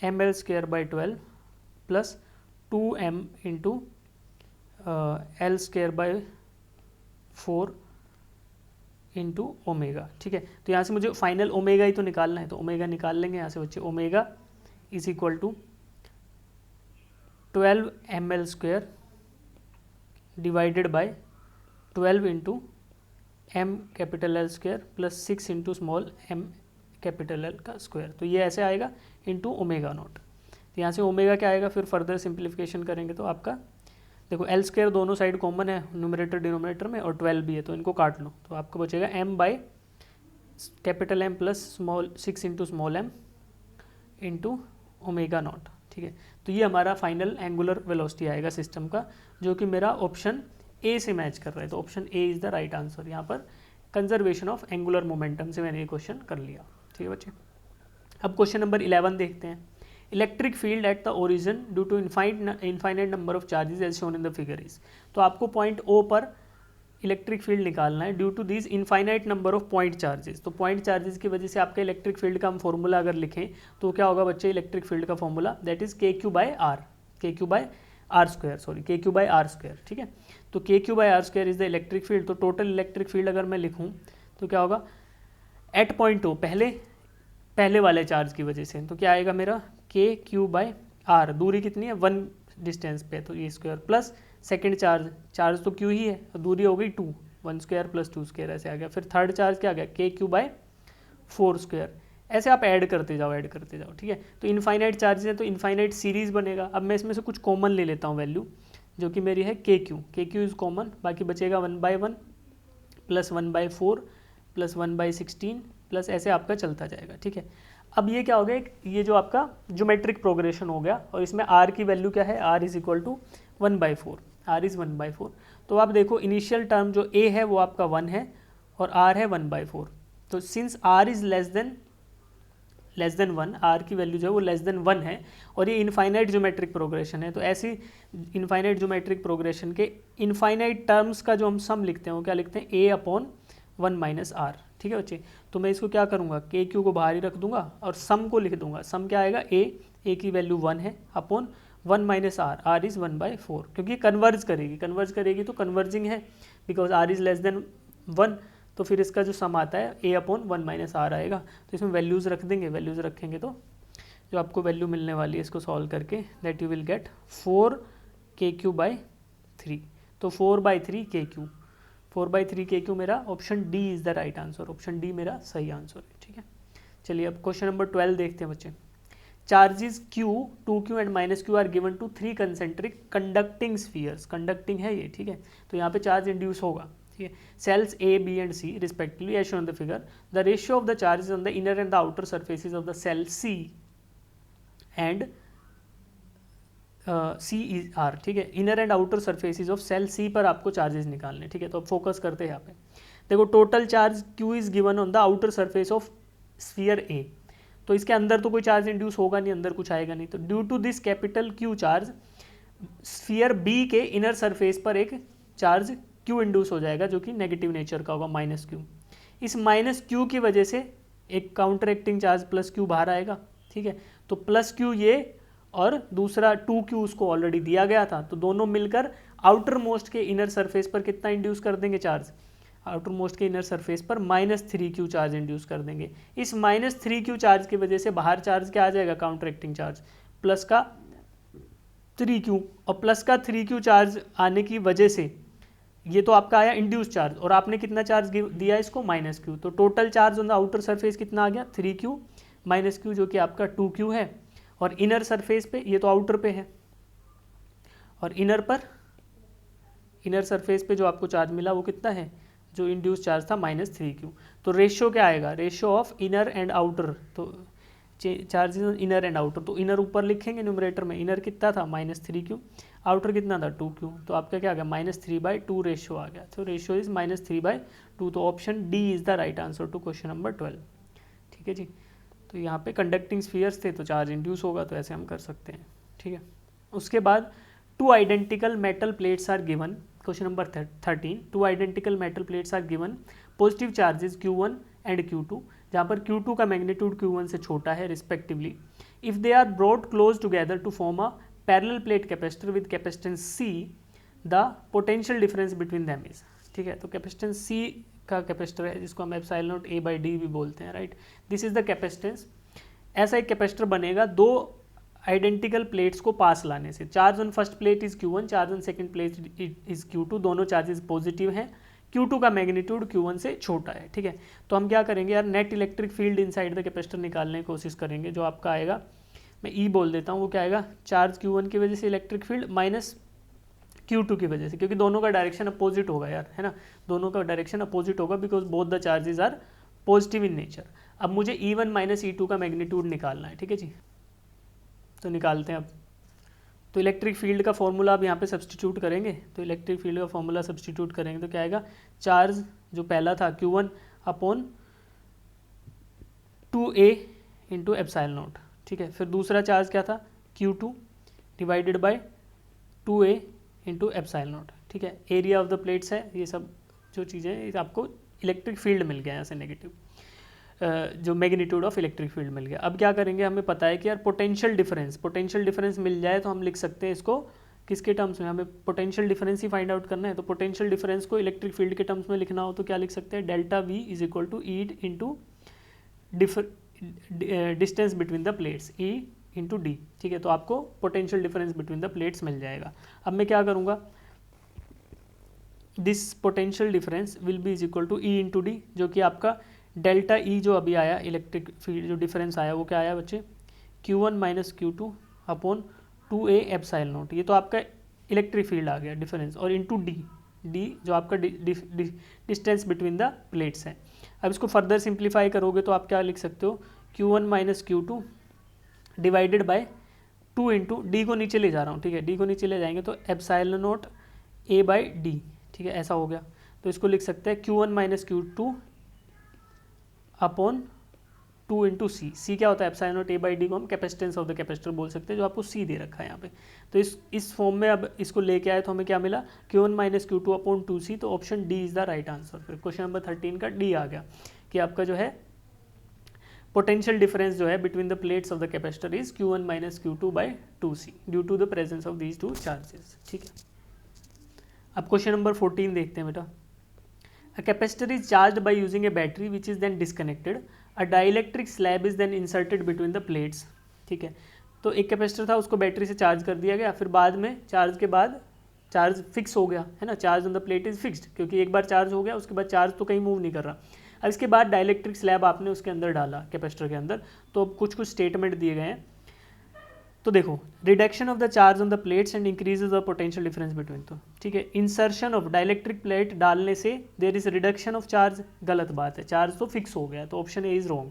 ml²/12 plus 2m into L²/4 into omega, ठीक है। तो यहाँ से मुझे फाइनल ओमेगा ही तो निकालना है, तो ओमेगा निकाल लेंगे यहाँ से बच्चे। Omega is equal to 12 ml² divided by 12 into m∠L² plus 6 into small m∠L का स्क्वायर। तो ये ऐसे आएगा इंटू ओमेगा नॉट। तो यहाँ से ओमेगा क्या आएगा, फिर फर्दर सिंप्लीफिकेशन करेंगे तो आपका देखो L² दोनों साइड कॉमन है न्यूमरेटर डिनोमिनेटर में और 12 भी है, तो इनको काट लो तो आपको बचेगा m/M plus small 6 into small m into omega not, ठीक है। तो ये हमारा फाइनल एंगुलर वेलोसिटी आएगा सिस्टम का, जो कि मेरा ऑप्शन ए से मैच कर रहा है। तो option A is the right answer. यहाँ पर कंजर्वेशन ऑफ एंगुलर मोमेंटम से मैंने ये क्वेश्चन कर लिया, ठीक है बच्चे। अब क्वेश्चन नंबर 11 देखते हैं। Electric field at the origin due to infinite number of charges as shown in the figure is. तो आपको पॉइंट ओ पर इलेक्ट्रिक फील्ड निकालना है due to this infinite number of point charges. तो point charges की वजह से आपका इलेक्ट्रिक फील्ड का हम फॉर्मूला अगर लिखें तो क्या होगा बच्चे, इलेक्ट्रिक फील्ड का formula that is KQ/R, KQ/R², ठीक है। तो KQ/R² is the electric field. तो टोटल इलेक्ट्रिक फील्ड अगर मैं लिखूँ तो क्या होगा, एट पॉइंट ओ पहले वाले चार्ज की वजह से, तो क्या आएगा मेरा KQ/R आर, दूरी कितनी है 1 डिस्टेंस पे, तो E square plus second charge, charge तो क्यू ही है, दूरी हो गई 2, 1 स्क्वायर प्लस 2 स्क्वायर ऐसे आ गया। फिर थर्ड चार्ज क्या आ गया के क्यू बाय 4 स्क्वायर। ऐसे आप ऐड करते जाओ, ठीक है। तो इनफाइनाइट चार्जेस है तो इनफाइनाइट सीरीज बनेगा। अब मैं इसमें से कुछ कॉमन ले लेता हूँ वैल्यू, जो कि मेरी है के क्यू इज़ कॉमन, बाकी बचेगा 1/1 प्लस 1/4 प्लस 1/16 प्लस ऐसे आपका चलता जाएगा, ठीक है। अब ये क्या हो गया, ये जो आपका ज्योमेट्रिक प्रोग्रेशन हो गया, और इसमें आर की वैल्यू क्या है, R is equal to 1/4, R is 1/4। तो आप देखो इनिशियल टर्म जो ए है वो आपका 1 है और आर है 1/4। तो since R is less than 1, R की वैल्यू जो है वो लेस देन 1 है, और ये इनफाइनाइट ज्योमेट्रिक प्रोग्रेशन है, तो ऐसी इनफाइनाइट ज्योमेट्रिक प्रोग्रेशन के इनफाइनाइट टर्म्स का जो हम सम लिखते हैं वो क्या लिखते हैं, a अपॉन 1 - r, ठीक है बच्चे। तो मैं इसको क्या करूँगा, के क्यू को बाहर ही रख दूंगा और सम को लिख दूंगा। सम क्या आएगा, ए की वैल्यू 1 है अपॉन 1 - r, r इज़ 1/4, क्योंकि कन्वर्ज करेगी तो कन्वर्जिंग है, because r is less than 1, तो फिर इसका जो सम आता है a अपॉन 1 - r आएगा। तो इसमें वैल्यूज़ रख देंगे, वैल्यूज़ रखेंगे तो जो आपको वैल्यू मिलने वाली है इसको सॉल्व करके, that you will get 4kq/3। तो 4/3 kq, 4/3 kq मेरा option D is the right answer, option D मेरा सही आंसर है, ठीक है। चलिए अब क्वेश्चन नंबर 12 देखते हैं बच्चे। Charges q, 2q and -q are given to 3 concentric conducting spheres, conducting है ये, ठीक है। तो यहाँ पे चार्ज इंड्यूस होगा, ठीक है। Shells A, B and C respectively as shown the figure, the ratio of the charges on the inner and the outer surfaces of the shell C and C is R, ठीक है। Inner and outer surfaces of shell C पर आपको charges निकालने, ठीक है। तो अब focus करते हैं यहाँ पे। देखो total charge Q is given on the outer surface of sphere A, तो इसके अंदर तो कोई चार्ज इंड्यूस होगा नहीं, अंदर कुछ आएगा नहीं, तो due to this capital Q charge sphere B के इनर सरफेस पर एक चार्ज Q इंड्यूस हो जाएगा, जो कि नेगेटिव नेचर का होगा -Q। इस -Q की वजह से एक काउंटर एक्टिंग चार्ज +Q बाहर आएगा, ठीक है। तो +Q ये और दूसरा 2Q उसको ऑलरेडी दिया गया था, तो दोनों मिलकर आउटर मोस्ट के इनर सरफेस पर कितना इंड्यूस कर देंगे चार्ज, आउटर मोस्ट के इनर सरफेस पर -3Q चार्ज इंड्यूस कर देंगे। इस -3Q चार्ज की वजह से बाहर चार्ज क्या आ जाएगा, काउंटर एक्टिंग चार्ज प्लस का 3Q, और प्लस का 3Q चार्ज आने की वजह से ये तो आपका आया इंड्यूस चार्ज, और आपने कितना चार्ज दिया इसको, -Q। तो total charge on the outer surface कितना आ गया, 3Q -Q, जो कि आपका 2Q है। और इनर सरफेस पे, ये तो आउटर पे है, और इनर सरफेस पे जो आपको चार्ज मिला वो कितना है, जो इंड्यूस चार्ज था -3Q। तो रेशियो क्या आएगा, ratio of inner and outer, तो चार्जेस इनर एंड आउटर, तो इनर ऊपर लिखेंगे न्यूमरेटर में, इनर कितना था -3Q, आउटर कितना था 2Q, तो आपका क्या आ गया -3/2 रेशियो आ गया। तो रेशियो इज -3/2, तो option D is the right answer to question number 12, ठीक है जी। तो यहाँ पे कंडक्टिंग स्फीयर्स थे तो चार्ज इंड्यूस होगा, तो ऐसे हम कर सकते हैं, ठीक है। उसके बाद 2 identical metal plates are given, question number 13, 2 identical metal plates are given, positive charges Q1 and Q2, जहाँ पर Q2 का मैग्नीट्यूड Q1 से छोटा है respectively. If they are brought close together to form a parallel plate capacitor with capacitance C, the potential difference between them is, ठीक है। तो capacitance C का कैपेसिटर है, जिसको हम एप्सिलॉन नॉट A/D भी बोलते हैं, right. This is the capacitance. ऐसा एक कैपेसिटर बनेगा दो आइडेंटिकल प्लेट्स को पास लाने से। Charge on first plate is Q1, charge on second plate is Q2, दोनों चार्जेस पॉजिटिव हैं, Q2 का मैग्नीट्यूड Q1 से छोटा है, ठीक है। तो हम क्या करेंगे यार, net electric field inside the capacitor निकालने की कोशिश करेंगे, जो आपका आएगा, मैं E बोल देता हूँ, वो क्या आएगा, चार्ज Q1 की वजह से इलेक्ट्रिक फील्ड माइनस Q2 की वजह से, क्योंकि दोनों का डायरेक्शन अपोजिट होगा यार, है ना, दोनों का डायरेक्शन अपोजिट होगा, because both the charges are positive in nature. अब मुझे E1 माइनस E2 का मैग्नीट्यूड निकालना है, ठीक है जी। तो निकालते हैं अब। तो इलेक्ट्रिक फील्ड का फॉर्मूला अब यहाँ पे सब्सटीट्यूट करेंगे, तो इलेक्ट्रिक फील्ड का फॉर्मूला सब्सटीट्यूट करेंगे तो क्या आएगा, चार्ज जो पहला था Q1 upon 2A into epsilon not, ठीक है। फिर दूसरा चार्ज क्या था, Q2 divided by 2A into epsilon not, ठीक है। एरिया ऑफ द प्लेट्स है, ये सब जो चीज़ें, आपको इलेक्ट्रिक फील्ड मिल गया यहाँ से नेगेटिव, जो मैग्नीट्यूड ऑफ इलेक्ट्रिक फील्ड मिल गया। अब क्या करेंगे, हमें पता है कि यार पोटेंशियल डिफरेंस मिल जाए तो हम लिख सकते हैं इसको किसके टर्म्स में, हमें पोटेंशियल डिफरेंस ही फाइंड आउट करना है। तो पोटेंशियल डिफरेंस को इलेक्ट्रिक फील्ड के टर्म्स में लिखना हो तो क्या लिख सकते हैं, delta V is equal to E into distance between the plates, E into D, ठीक है। तो आपको potential difference between the plates मिल जाएगा। अब मैं क्या करूँगा, this potential difference will be is equal to E into D, जो कि आपका डेल्टा ई जो अभी आया इलेक्ट्रिक फील्ड जो डिफरेंस आया वो क्या आया बच्चे, Q1 minus Q2 upon 2A epsilon note, ये तो आपका इलेक्ट्रिक फील्ड आ गया डिफरेंस, और इंटू डी जो आपका डिस्टेंस बिटवीन द प्लेट्स है। अब इसको फर्दर सिंप्लीफाई करोगे तो आप क्या लिख सकते हो, Q1 minus Q2 divided by 2 into D को नीचे ले जा रहा हूँ, ठीक है, डी को नीचे ले जाएंगे तो epsilon note A by D, ठीक है, ऐसा हो गया। तो इसको लिख सकते हैं Q1 minus Q2 upon 2 into सी क्या होता है, epsilon not a by D को हम कैपेसिटेंस ऑफ द कैपेसिटर बोल सकते हैं, जो आपको सी दे रखा है यहाँ पे। तो इस फॉर्म में अब इसको लेके आए तो हमें क्या मिला, Q1 minus Q2 upon 2C, तो option D is the right answer. फिर क्वेश्चन नंबर 13 का डी आ गया कि आपका जो है पोटेंशियल डिफरेंस जो है between the plates of the capacitor is Q1 minus Q2 by 2C due to the presence of these two charges, ठीक है। अब क्वेश्चन नंबर 14 देखते हैं बेटा। A capacitor is charged by using a battery which is then disconnected. A dielectric slab is then inserted between the plates. ठीक है, तो एक कैपेसिटर था उसको बैटरी से चार्ज कर दिया गया, फिर बाद में चार्ज के बाद चार्ज फिक्स हो गया है ना, charge on the plate is fixed, क्योंकि एक बार चार्ज हो गया उसके बाद चार्ज तो कहीं मूव नहीं कर रहा। अब इसके बाद डाइलेक्ट्रिक स्लैब आपने उसके अंदर डाला कैपेसिटर के अंदर, तो अब कुछ स्टेटमेंट दिए गए हैं। तो देखो, reduction of the charge on the plates and increases the potential difference between, तो ठीक है, इंसर्शन ऑफ डाइलेक्ट्रिक प्लेट डालने से there is reduction of charge, गलत बात है, चार्ज तो फिक्स हो गया, तो option A is wrong.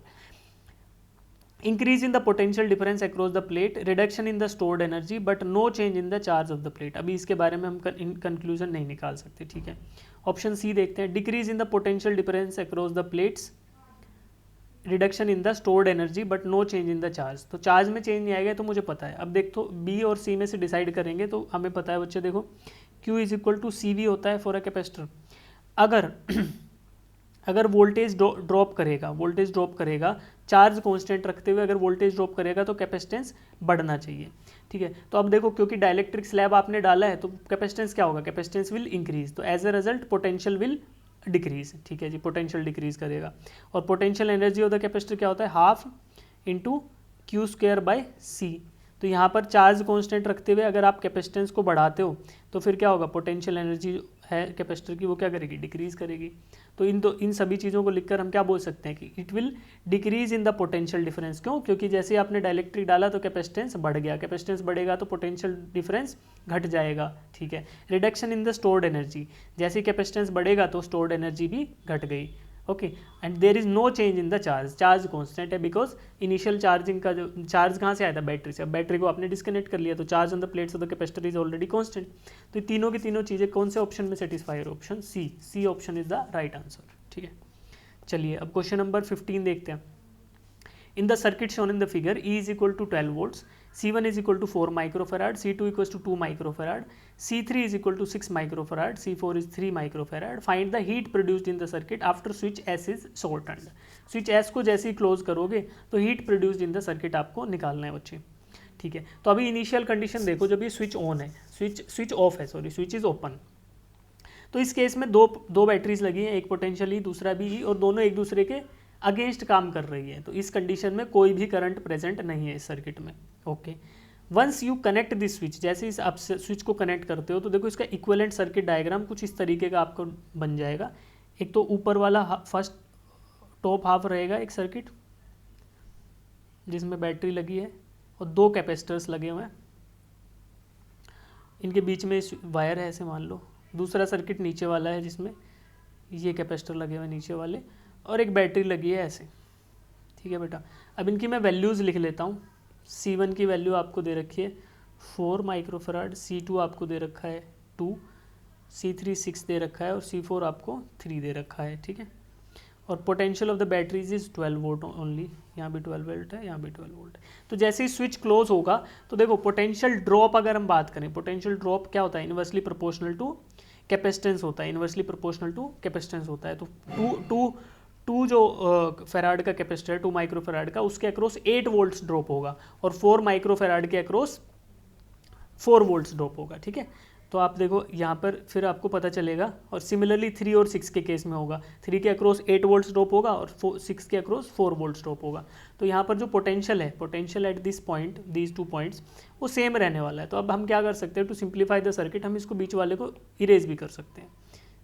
Increase in the potential difference across the plate, reduction in the stored energy but no change in the charge of the plate, अभी इसके बारे में हम कंक्लूजन नहीं निकाल सकते, ठीक है। ऑप्शन सी देखते हैं, decrease in the potential difference across the plates, reduction in the stored energy but no change in the charge, तो चार्ज में चेंज नहीं आएगा तो मुझे पता है। अब देखो बी और सी में से डिसाइड करेंगे तो हमें पता है बच्चे, देखो Q is equal to C V होता है फॉर अ कैपेसिटर। अगर वोल्टेज ड्रॉप करेगा चार्ज कांस्टेंट रखते हुए, अगर वोल्टेज ड्रॉप करेगा तो कैपेसिटेंस बढ़ना चाहिए, ठीक है। तो अब देखो क्योंकि डाइलेक्ट्रिक स्लैब आपने डाला है तो कैपेसिटेंस क्या होगा, कैपेसिटेंस विल इंक्रीज, तो as a result potential will decrease, ठीक है जी, पोटेंशियल डिक्रीज करेगा। और potential energy of the capacitor क्या होता है, half into Q square by C, तो यहाँ पर चार्ज कांस्टेंट रखते हुए अगर आप कैपेसिटेंस को बढ़ाते हो तो फिर क्या होगा, पोटेंशियल एनर्जी है कैपेसिटर की वो क्या करेगी, डिक्रीज करेगी। तो इन सभी चीज़ों को लिखकर हम क्या बोल सकते हैं कि it will decrease in the potential difference, क्यों, क्योंकि जैसे ही आपने डाइलेक्ट्रिक डाला तो कैपेसिटेंस बढ़ गया, कैपेसिटेंस बढ़ेगा तो पोटेंशियल डिफरेंस घट जाएगा, ठीक है। Reduction in the stored energy, जैसे कैपेसिटेंस बढ़ेगा तो स्टोर्ड एनर्जी भी घट गई, okay. And there is no change in the charge, charge constant है बिकॉज इनिशियल चार्जिंग का जो चार्ज कहाँ से आया था, बैटरी से, अब बैटरी को आपने डिस्कनेक्ट कर लिया तो charge on the plates of the capacitor is already constant. तो तीनों की तीनों चीज़ें कौन से ऑप्शन में सेटिस्फाई है, option C option is the right answer, ठीक है। चलिए अब क्वेश्चन नंबर 15 देखते हैं। In the circuit shown in the figure E is equal to 12 volts, C1 is equal to 4 microfarad, C2 equals to 2 microfarad, C3 is equal to 6 microfarad, C4 is 3 microfarad. Find the heat produced in the circuit after switch S is shortened. Switch S को जैसे ही close करोगे तो heat produced in the circuit आपको निकालना है बच्चे, ठीक है। तो अभी इनिशियल कंडीशन देखो, जब ये स्विच ऑन है, स्विच ऑफ है, सॉरी स्विच इज ओपन, तो इस केस में दो बैटरीज लगी हैं, एक पोटेंशियल ई दूसरा भी ई, और दोनों एक दूसरे के अगेंस्ट काम कर रही है, तो इस कंडीशन में कोई भी करंट प्रेजेंट नहीं है इस सर्किट में, okay. Once you connect this switch, जैसे इस आप स्विच को कनेक्ट करते हो तो देखो इसका इक्विवेलेंट सर्किट डायग्राम कुछ इस तरीके का आपको बन जाएगा। एक तो ऊपर वाला फर्स्ट टॉप हाफ रहेगा एक सर्किट जिसमें बैटरी लगी है और दो कैपेसिटर्स लगे हुए हैं, इनके बीच में वायर है ऐसे मान लो। दूसरा सर्किट नीचे वाला है जिसमें ये कैपेसिटर लगे हुए हैं नीचे वाले, और एक बैटरी लगी है ऐसे, ठीक है बेटा। अब इनकी मैं वैल्यूज़ लिख लेता हूँ। C1 की वैल्यू आपको दे रखी है 4 माइक्रोफराड, C2 आपको दे रखा है 2, C3 6 दे रखा है और C4 आपको 3 दे रखा है, ठीक है। और potential of the batteries is 12 volt only, यहाँ भी 12 वोल्ट है, यहाँ भी 12 वोल्ट है। तो जैसे ही स्विच क्लोज होगा तो देखो पोटेंशियल ड्रॉप अगर हम बात करें, पोटेंशियल ड्रॉप क्या होता है, इनवर्सली प्रोपोर्शनल टू कैपेसिटेंस होता है, इनवर्सली प्रोपोर्शनल टू कैपेसिटेंस होता है। तो टू जो फेराड का कैपेसिटर है 2 माइक्रोफेराड का, उसके अक्रॉस 8 वोल्ट्स ड्रॉप होगा और 4 माइक्रोफेराड के अक्रॉस 4 वोल्ट्स ड्रॉप होगा, ठीक है। तो आप देखो यहाँ पर फिर आपको पता चलेगा। और सिमिलरली 3 और 6 के केस में होगा, 3 के अक्रॉस 8 वोल्ट्स ड्रॉप होगा और 6 के अक्रॉस 4 वोल्ट्स ड्रॉप होगा। तो यहाँ पर जो पोटेंशियल है, potential at this point, these 2 points, वो सेम रहने वाला है। तो अब हम क्या कर सकते हैं, टू सिंप्लीफाई द सर्किट, हम इसको बीच वाले को इरेज भी कर सकते हैं,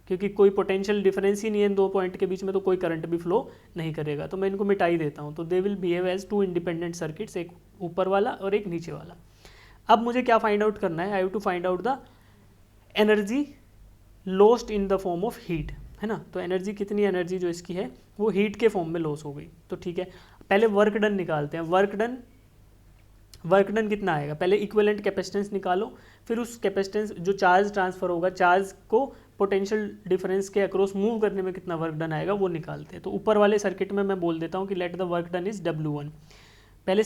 क्योंकि कोई पोटेंशियल डिफरेंस ही नहीं है इन 2 पॉइंट के बीच में, तो कोई करंट भी फ्लो नहीं करेगा। तो मैं इनको मिटा ही देता हूँ। तो they will behave as 2 independent circuits, एक ऊपर वाला और एक नीचे वाला। अब मुझे क्या फाइंड आउट करना है, I have to find out the energy lost in the form of heat, है ना। तो एनर्जी, कितनी एनर्जी जो इसकी है वो हीट के फॉर्म में लॉस हो गई। तो ठीक है, पहले वर्क डन निकालते हैं। वर्क डन कितना आएगा, पहले इक्विवेलेंट कैपेसिटेंस निकालो, फिर उस कैपेसिटेंस जो चार्ज ट्रांसफर होगा, चार्ज को पोटेंशियल डिफरेंस के अक्रॉस मूव करने में कितना वर्क डन आएगा वो निकालते हैं। तो ऊपर वाले सर्किट में मैं बोल देता हूँ कि let the work done is W1। पहले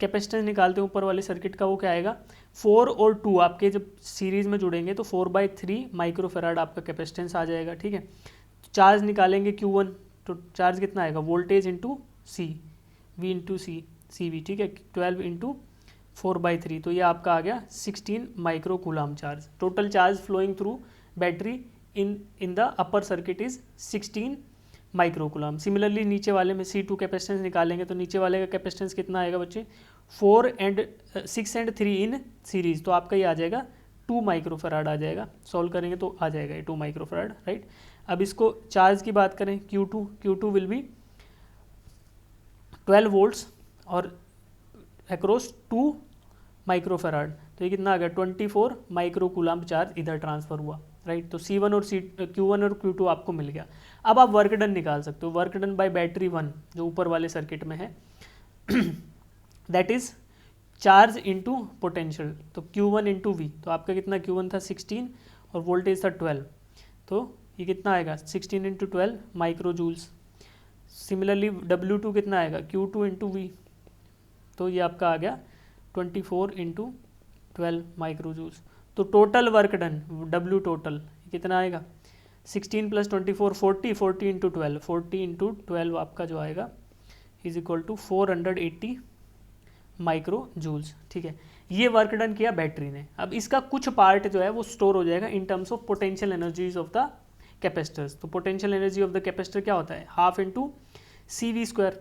कैपेसिटेंस निकालते हैं ऊपर वाले सर्किट का, वो क्या आएगा, 4 और 2 आपके जब सीरीज में जुड़ेंगे तो 4/3 माइक्रोफेराड आपका कैपेसिटेंस आ जाएगा। ठीक है, चार्ज निकालेंगे Q1, तो चार्ज कितना आएगा, voltage into C, V into C V. ठीक है, 12 इंटू 4/3, तो ये आपका आ गया 16 micro coulomb charge. Total charge flowing through battery in the upper circuit is 16 micro coulomb. Similarly नीचे वाले में C2 कैपेसिटेंस निकालेंगे, तो नीचे वाले का कैपेसिटेंस कितना आएगा बच्चे, 6 and 3 इन सीरीज, तो आपका ये आ जाएगा 2 माइक्रोफेराड आ जाएगा। सॉल्व करेंगे तो आ जाएगा ये 2 माइक्रोफेराड, राइट। अब इसको चार्ज की बात करें, Q2 विल बी 12 वोल्ट्स और अक्रॉस 2 माइक्रोफेराड, तो ये कितना आ गया, 24 माइक्रो कूलाम चार्ज इधर ट्रांसफर हुआ, राइट। तो Q1 और Q2 आपको मिल गया। अब आप वर्क डन निकाल सकते हो, वर्क डन बाय बैटरी 1 जो ऊपर वाले सर्किट में है, that is charge into potential, तो Q1 इंटू V, तो आपका कितना, Q1 था 16 और वोल्टेज था 12, तो ये कितना आएगा, 16 into 12 micro joules. Similarly W2 कितना आएगा, Q2 इंटू V, तो ये आपका आ गया 24 इंटू 12 माइक्रो जूल्स। तो total work done W total कितना आएगा, 16 + 24 40 इंटू 12, 40 इंटू 12 आपका जो आएगा is equal to 480 micro joules. ठीक है, ये वर्क डन किया बैटरी ने। अब इसका कुछ पार्ट जो है वो स्टोर हो जाएगा in terms of potential energies of the capacitors. तो potential energy of the capacitor क्या होता है, half into CV²,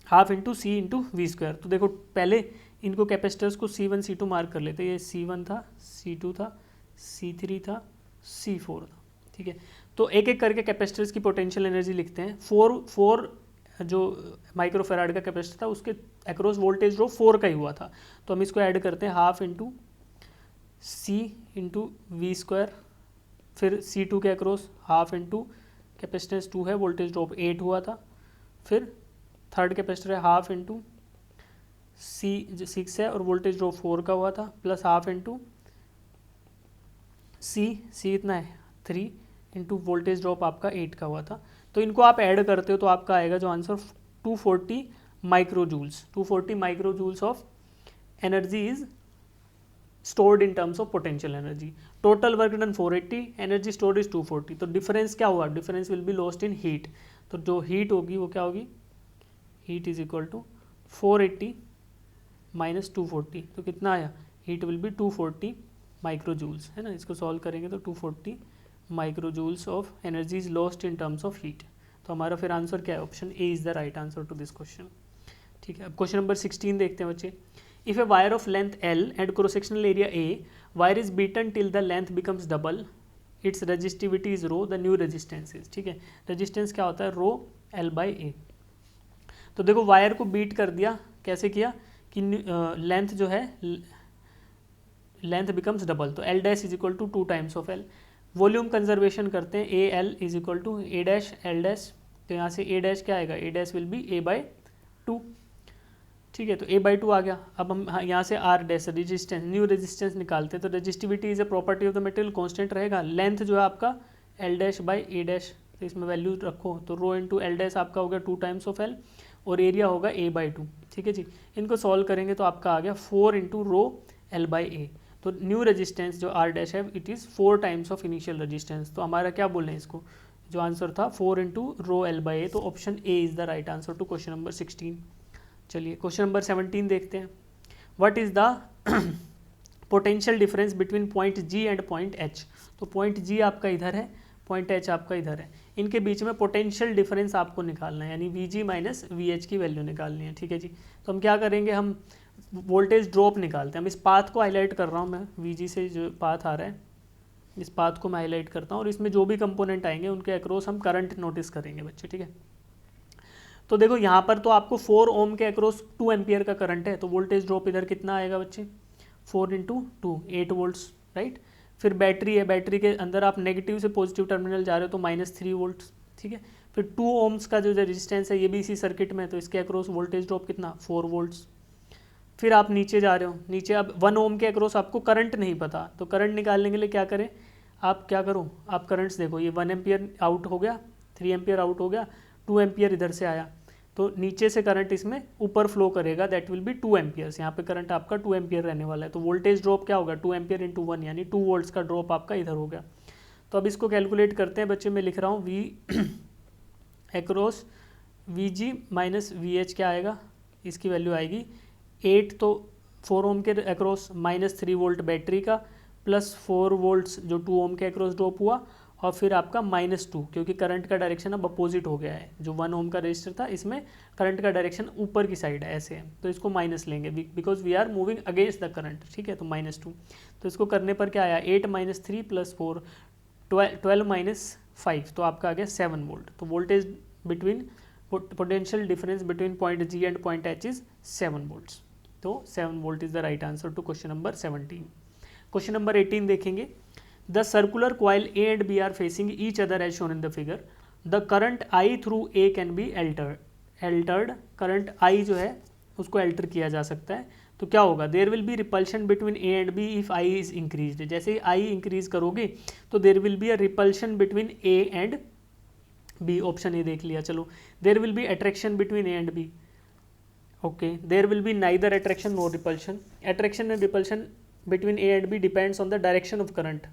half into C into V²। तो देखो पहले इनको कैपेसिटर्स को C1 C2 मार्क कर लेते, ये C1 था, C2 था, C3 था, C4 था। ठीक है, तो एक एक करके कैपेसिटर्स की पोटेंशियल एनर्जी लिखते हैं। 4 जो माइक्रोफेराड का कैपेसिटर था उसके अक्रॉस वोल्टेज ड्रॉप 4 का ही हुआ था, तो हम इसको ऐड करते हैं, half into C into V², फिर C2 के अक्रॉस हाफ इंटू कैपेसिटेंस 2 है, वोल्टेज ड्रॉप 8 हुआ था, फिर थर्ड कैपेसिटर है हाफ इंटू C 6 है और वोल्टेज ड्रॉप 4 का हुआ था, प्लस हाफ इंटू C इतना है 3 इंटू वोल्टेज ड्रॉप आपका 8 का हुआ था। तो इनको आप ऐड करते हो तो आपका आएगा जो answer 240 micro joules. 240 micro joules of energy is stored in terms of potential energy. Total work done 480, energy stored is 240। तो डिफरेंस क्या हुआ, difference will be lost in heat. तो जो हीट होगी वो क्या होगी, heat is equal to 480 minus 240, तो कितना आया, heat will be 240 micro joules, है ना। इसको सॉल्व करेंगे तो 240 micro joules of energy is lost in terms of heat. तो हमारा फिर आंसर क्या है, option A is the right answer to this question. ठीक है, अब क्वेश्चन नंबर 16 देखते हैं बच्चे। If a wire of length L and cross sectional area A, wire is beaten till the length becomes double, its resistivity is rho, the new resistance is. ठीक है, resistance क्या होता है, रो L/A। तो देखो वायर को बीट कर दिया, कैसे किया कि लेंथ जो है, लेंथ बिकम्स डबल, तो L' is equal to 2 times of L। Volume conservation करते हैं, AL is equal to A', L', तो यहाँ से A' क्या आएगा, A' विल बी A/2। ठीक है, तो A/2 आ गया। अब हम यहाँ से R' रेजिस्टेंस, न्यू रेजिस्टेंस निकालते हैं। तो resistivity is a property of the material, constant रहेगा। लेंथ जो है आपका L'/A', तो इसमें वैल्यू रखो, तो रो इंटू L' आपका हो गया 2 टाइम्स ऑफ L और एरिया होगा A/2। ठीक है जी, इनको सॉल्व करेंगे तो आपका आ गया 4 इंटू रो L/A। तो न्यू रेजिस्टेंस जो R' है it is 4 times of initial resistance. तो हमारा क्या बोल रहे हैं इसको, जो आंसर था 4 इंटू रो L/A, तो option A is the right answer to question number 16। चलिए क्वेश्चन नंबर 17 देखते हैं। What is the potential difference between point G and point H. तो पॉइंट जी आपका इधर है, पॉइंट एच आपका इधर है, इनके बीच में पोटेंशियल डिफरेंस आपको निकालना है, यानी we G minus V H की वैल्यू निकालनी है। ठीक है जी, तो हम क्या करेंगे, हम वोल्टेज ड्रॉप निकालते हैं। हम इस पाथ को हाईलाइट कर रहा हूँ मैं, वी जी से जो पाथ आ रहा है इस पाथ को मैं हाईलाइट करता हूँ, और इसमें जो भी कंपोनेंट आएंगे उनके अक्रॉस हम करंट नोटिस करेंगे बच्चे। ठीक है, तो देखो यहाँ पर तो आपको 4 ओम के अक्रॉस 2 एम्पियर का करंट है, तो वोल्टेज ड्रॉप इधर कितना आएगा बच्चे, 4 इंटू 2 8 वोल्ट्स, राइट। फिर बैटरी है, बैटरी के अंदर आप नेगेटिव से पॉजिटिव टर्मिनल जा रहे हो तो -3 वोल्ट्स। ठीक है, फिर 2 ओम्स का जो रेजिस्टेंस है ये भी इसी सर्किट में है, तो इसके अक्रॉस वोल्टेज ड्रॉप कितना, 4 वोल्ट्स। फिर आप नीचे जा रहे हो, नीचे अब 1 ओम के अक्रॉस आपको करंट नहीं पता, तो करंट निकालने के लिए क्या करें, आप क्या करो, आप करंट्स देखो, ये 1 एम्पियर आउट हो गया, 3 एम्पियर आउट हो गया, 2 एम्पियर इधर से आया, तो नीचे से करंट इसमें ऊपर फ्लो करेगा, दैट विल बी 2 एम्पियर्स। यहाँ पे करंट आपका 2 एम्पियर रहने वाला है, तो वोल्टेज ड्रॉप क्या होगा, 2 एम्पियर इंटू 1, यानी 2 वोल्ट्स का ड्रॉप आपका इधर हो गया। तो अब इसको कैलकुलेट करते हैं बच्चे, मैं लिख रहा हूँ V across V G minus V H क्या आएगा, इसकी वैल्यू आएगी 8, तो 4 ओम के अक्रॉस -3 वोल्ट बैटरी का, प्लस 4 वोल्ट्स जो 2 ओम के अक्रॉस ड्रॉप हुआ, और फिर आपका -2, क्योंकि करंट का डायरेक्शन अब अपोजिट हो गया है, जो 1 ओम का रजिस्टर था इसमें करंट का डायरेक्शन ऊपर की साइड है, ऐसे है, तो इसको माइनस लेंगे because we are moving against the current. ठीक है, तो -2, तो इसको करने पर क्या आया, 8 - 3 + 4 12 - 5, तो आपका आ गया 7 वोल्ट। तो voltage between potential difference between point G and point H is 7 volts. तो 7 volt is the right answer to question number 17। Question number 18 देखेंगे, the circular coil A and B are facing each other as shown in the figure, the current I through A can be altered, current I जो है उसको alter किया जा सकता है, तो क्या होगा, there will be repulsion between A and B if I is increase. जैसे ही आई इंक्रीज करोगे तो there will be a repulsion between A and B, option A देख लिया। चलो, there will be attraction between A and B, okay, there will be neither attraction nor repulsion, attraction and repulsion between A and B depends on the direction of current।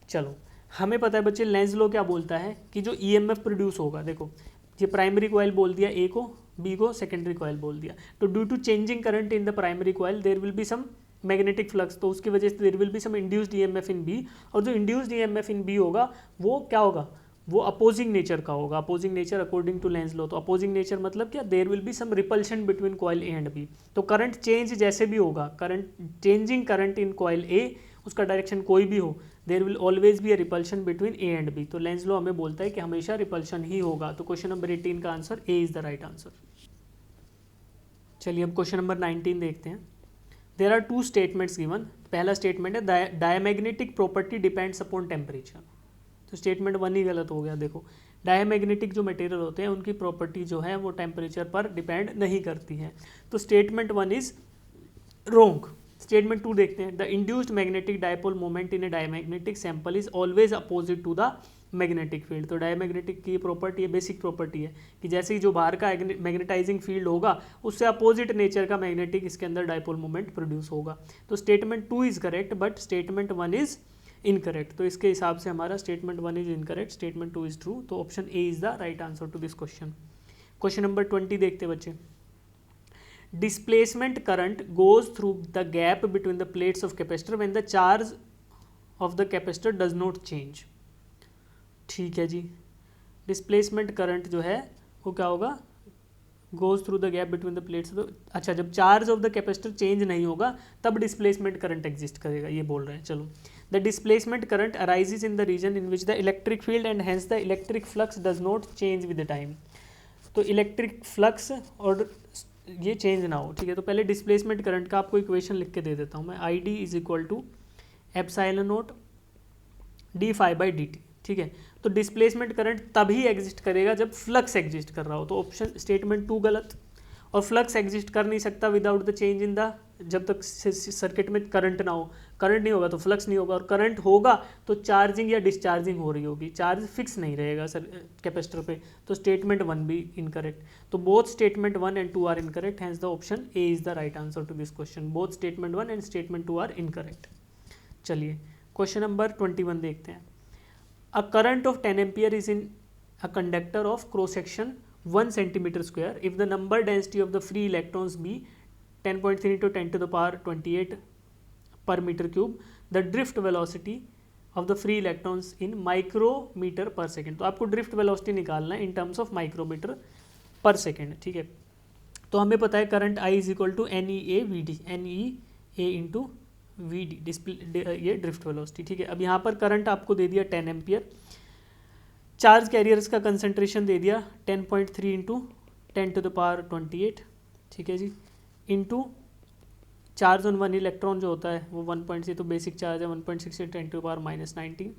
चलो, हमें पता है बच्चे Lenz law क्या बोलता है कि जो EMF प्रोड्यूस होगा, देखो ये प्राइमरी कॉइल बोल दिया A को, B को सेकेंडरी कॉइल बोल दिया, तो due to changing current in the primary coil there will be some magnetic flux, तो उसकी वजह से there will be some induced EMF in B, और जो इंड्यूस्ड EMF इन B होगा वो क्या होगा, वो अपोजिंग नेचर का होगा, opposing nature according to Lenz law. तो अपोजिंग नेचर मतलब क्या, there will be some repulsion between coil A and B. तो करंट चेंज जैसे भी होगा, current changing current in coil A, उसका डायरेक्शन कोई भी हो, there will always be a repulsion between A and B. तो लेंज लॉ हमें बोलता है कि हमेशा रिपल्शन ही होगा। तो क्वेश्चन नंबर 18 का answer A is the right answer. चलिए अब क्वेश्चन नंबर 19 देखते हैं। There are 2 statements given. पहला स्टेटमेंट है diamagnetic property depends upon temperature, तो स्टेटमेंट 1 ही गलत हो गया। देखो, डायमैग्नेटिक जो मटेरियल होते हैं उनकी प्रॉपर्टी जो है वो टेम्परेचर पर डिपेंड नहीं करती है, तो स्टेटमेंट 1 इज रोंग। स्टेटमेंट 2 देखते हैं, the induced magnetic dipole moment in a diamagnetic sample is always opposite to the magnetic field. तो डायमैग्नेटिक की प्रॉपर्टी है, बेसिक प्रॉपर्टी है कि जैसे ही जो बाहर का मैग्नेटाइजिंग फील्ड होगा उससे अपोजिट नेचर का मैग्नेटिक इसके अंदर डायपोल मोमेंट प्रोड्यूस होगा। तो statement 2 is correct but statement 1 is incorrect. तो इसके हिसाब से हमारा statement 1 is incorrect, statement 2 is true, तो option A is the right answer to this question. Question number 20 देखते बच्चे। Displacement current goes through the gap between the plates of capacitor when the charge of the capacitor does not change. ठीक है जी, displacement current जो है वो क्या होगा, goes through the gap between the plates. तो अच्छा, जब charge of the capacitor change नहीं होगा तब डिस्प्लेसमेंट करंट एग्जिस्ट करेगा, ये बोल रहे हैं। चलो, the displacement current arises in the region in which the electric field and hence the electric flux does not change with the time. तो इलेक्ट्रिक फ्लक्स और ये चेंज ना हो, ठीक है। तो पहले डिस्प्लेसमेंट करंट का आपको इक्वेशन लिख के दे देता हूँ मैं, I D is equal to epsilon naught D phi by D T, ठीक है। तो डिस्प्लेसमेंट करंट तभी एग्जिस्ट करेगा जब फ्लक्स एग्जिस्ट कर रहा हो, तो ऑप्शन स्टेटमेंट 2 गलत। और फ्लक्स एग्जिस्ट कर नहीं सकता without the change in the, जब तक सर्किट में करंट ना हो, करंट नहीं होगा तो फ्लक्स नहीं होगा, और करंट होगा तो चार्जिंग या डिस्चार्जिंग हो रही होगी, चार्ज फिक्स नहीं रहेगा सर कैपेसिटर पे। तो स्टेटमेंट 1 भी इनकरेक्ट। तो both statement 1 and 2 are incorrect, hence the option A is the right answer to this question. Both statement 1 and statement 2 are incorrect. चलिए क्वेश्चन नंबर 21 देखते हैं। A current of 10 ampere is in a conductor of cross section 1 centimeter square if the number density of the free electrons be 10.3 into 10 to the power 28 per meter cube the drift velocity of the free electrons in micrometer per second। तो आपको drift velocity निकालना है in terms of micrometer per second, ठीक है। तो हमें पता है current I is equal to N E A V D, N E A into V D, display ये ड्रिफ्ट वेलोसिटी, ठीक है। अब यहाँ पर करंट आपको दे दिया 10 एम्पियर, चार्ज कैरियर्स का कंसंट्रेशन दे दिया 10.3 इंटू 10⁻28, ठीक है जी, इंटू चार्ज ऑन 1 इलेक्ट्रॉन जो होता है वो 1.6, तो बेसिक चार्ज है 1.6 10⁻⁻19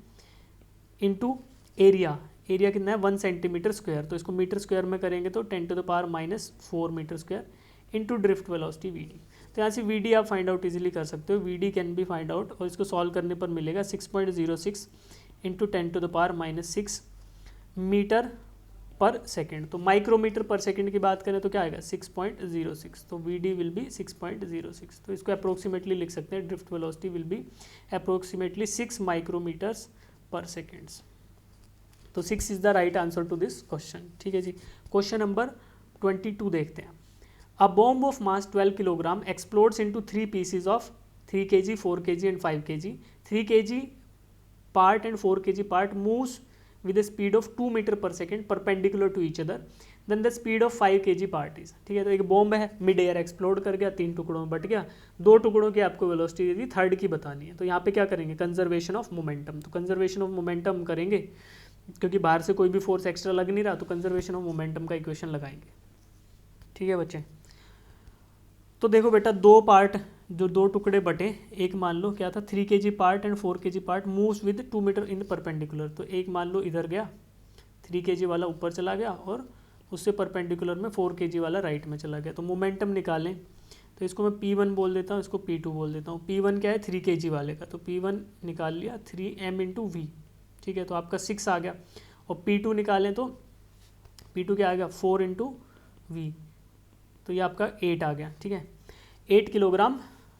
इंटू एरिया, एरिया कितना है 1 सेंटीमीटर स्क्वायर, तो इसको मीटर स्क्वायर में करेंगे तो 10⁻⁻4 meter square into drift velocity V D. तो यहाँ से वी डी आप फाइंड आउट इजीली कर सकते हो, V D can be find out, और इसको सॉल्व करने पर मिलेगा 6.06 इंटू 10⁻⁻6 मीटर पर सेकेंड। तो माइक्रोमीटर पर सेकेंड की बात करें तो क्या आएगा 6.06, तो वी डी विल बी 6.06। तो इसको अप्रोक्सीमेटली लिख सकते हैं, drift velocity will be approximately 6 micrometers per seconds. तो 6 is the right answer to this question, ठीक है जी। क्वेश्चन नंबर 22 देखते हैं। A bomb of mass 12 kilogram explodes into 3 pieces of 3 kg, 4 kg and 5 kg। 3 kg part and 4 kg part moves with a speed of 2 meter per second perpendicular to each other, then the speed of 5 kg part is, ठीक है। तो एक bomb है, mid air explode कर गया, 3 टुकड़ों में but गया, 2 टुकड़ों की आपको वेलोसिटी दे दी, थर्ड की बतानी है। तो यहाँ पे क्या करेंगे, कंजर्वेशन ऑफ मोमेंटम। तो कंजर्वेशन ऑफ मोमेंटम करेंगे, क्योंकि बाहर से कोई भी फोर्स एक्स्ट्रा लग नहीं रहा, तो कंजर्वेशन ऑफ मोमेंटम का इक्वेशन लगाएंगे, ठीक है बच्चे। तो देखो बेटा, 2 पार्ट जो 2 टुकड़े बटे, एक मान लो क्या था 3 kg part and 4 kg part moves with 2 meter in perpendicular. तो एक मान लो इधर गया, 3 kg वाला ऊपर चला गया और उससे परपेंडिकुलर में 4 kg वाला राइट में चला गया। तो मोमेंटम निकालें, तो इसको मैं P1 बोल देता हूँ, इसको P2 बोल देता हूँ। P1 क्या है 3 kg वाले का, तो P1 निकाल लिया 3m इंटू वी, ठीक है, तो आपका 6 आ गया। और P2 निकालें तो P2 क्या आ गया 4 इंटू वी, तो ये आपका 8 आ गया, ठीक है, 8 किलोग्राम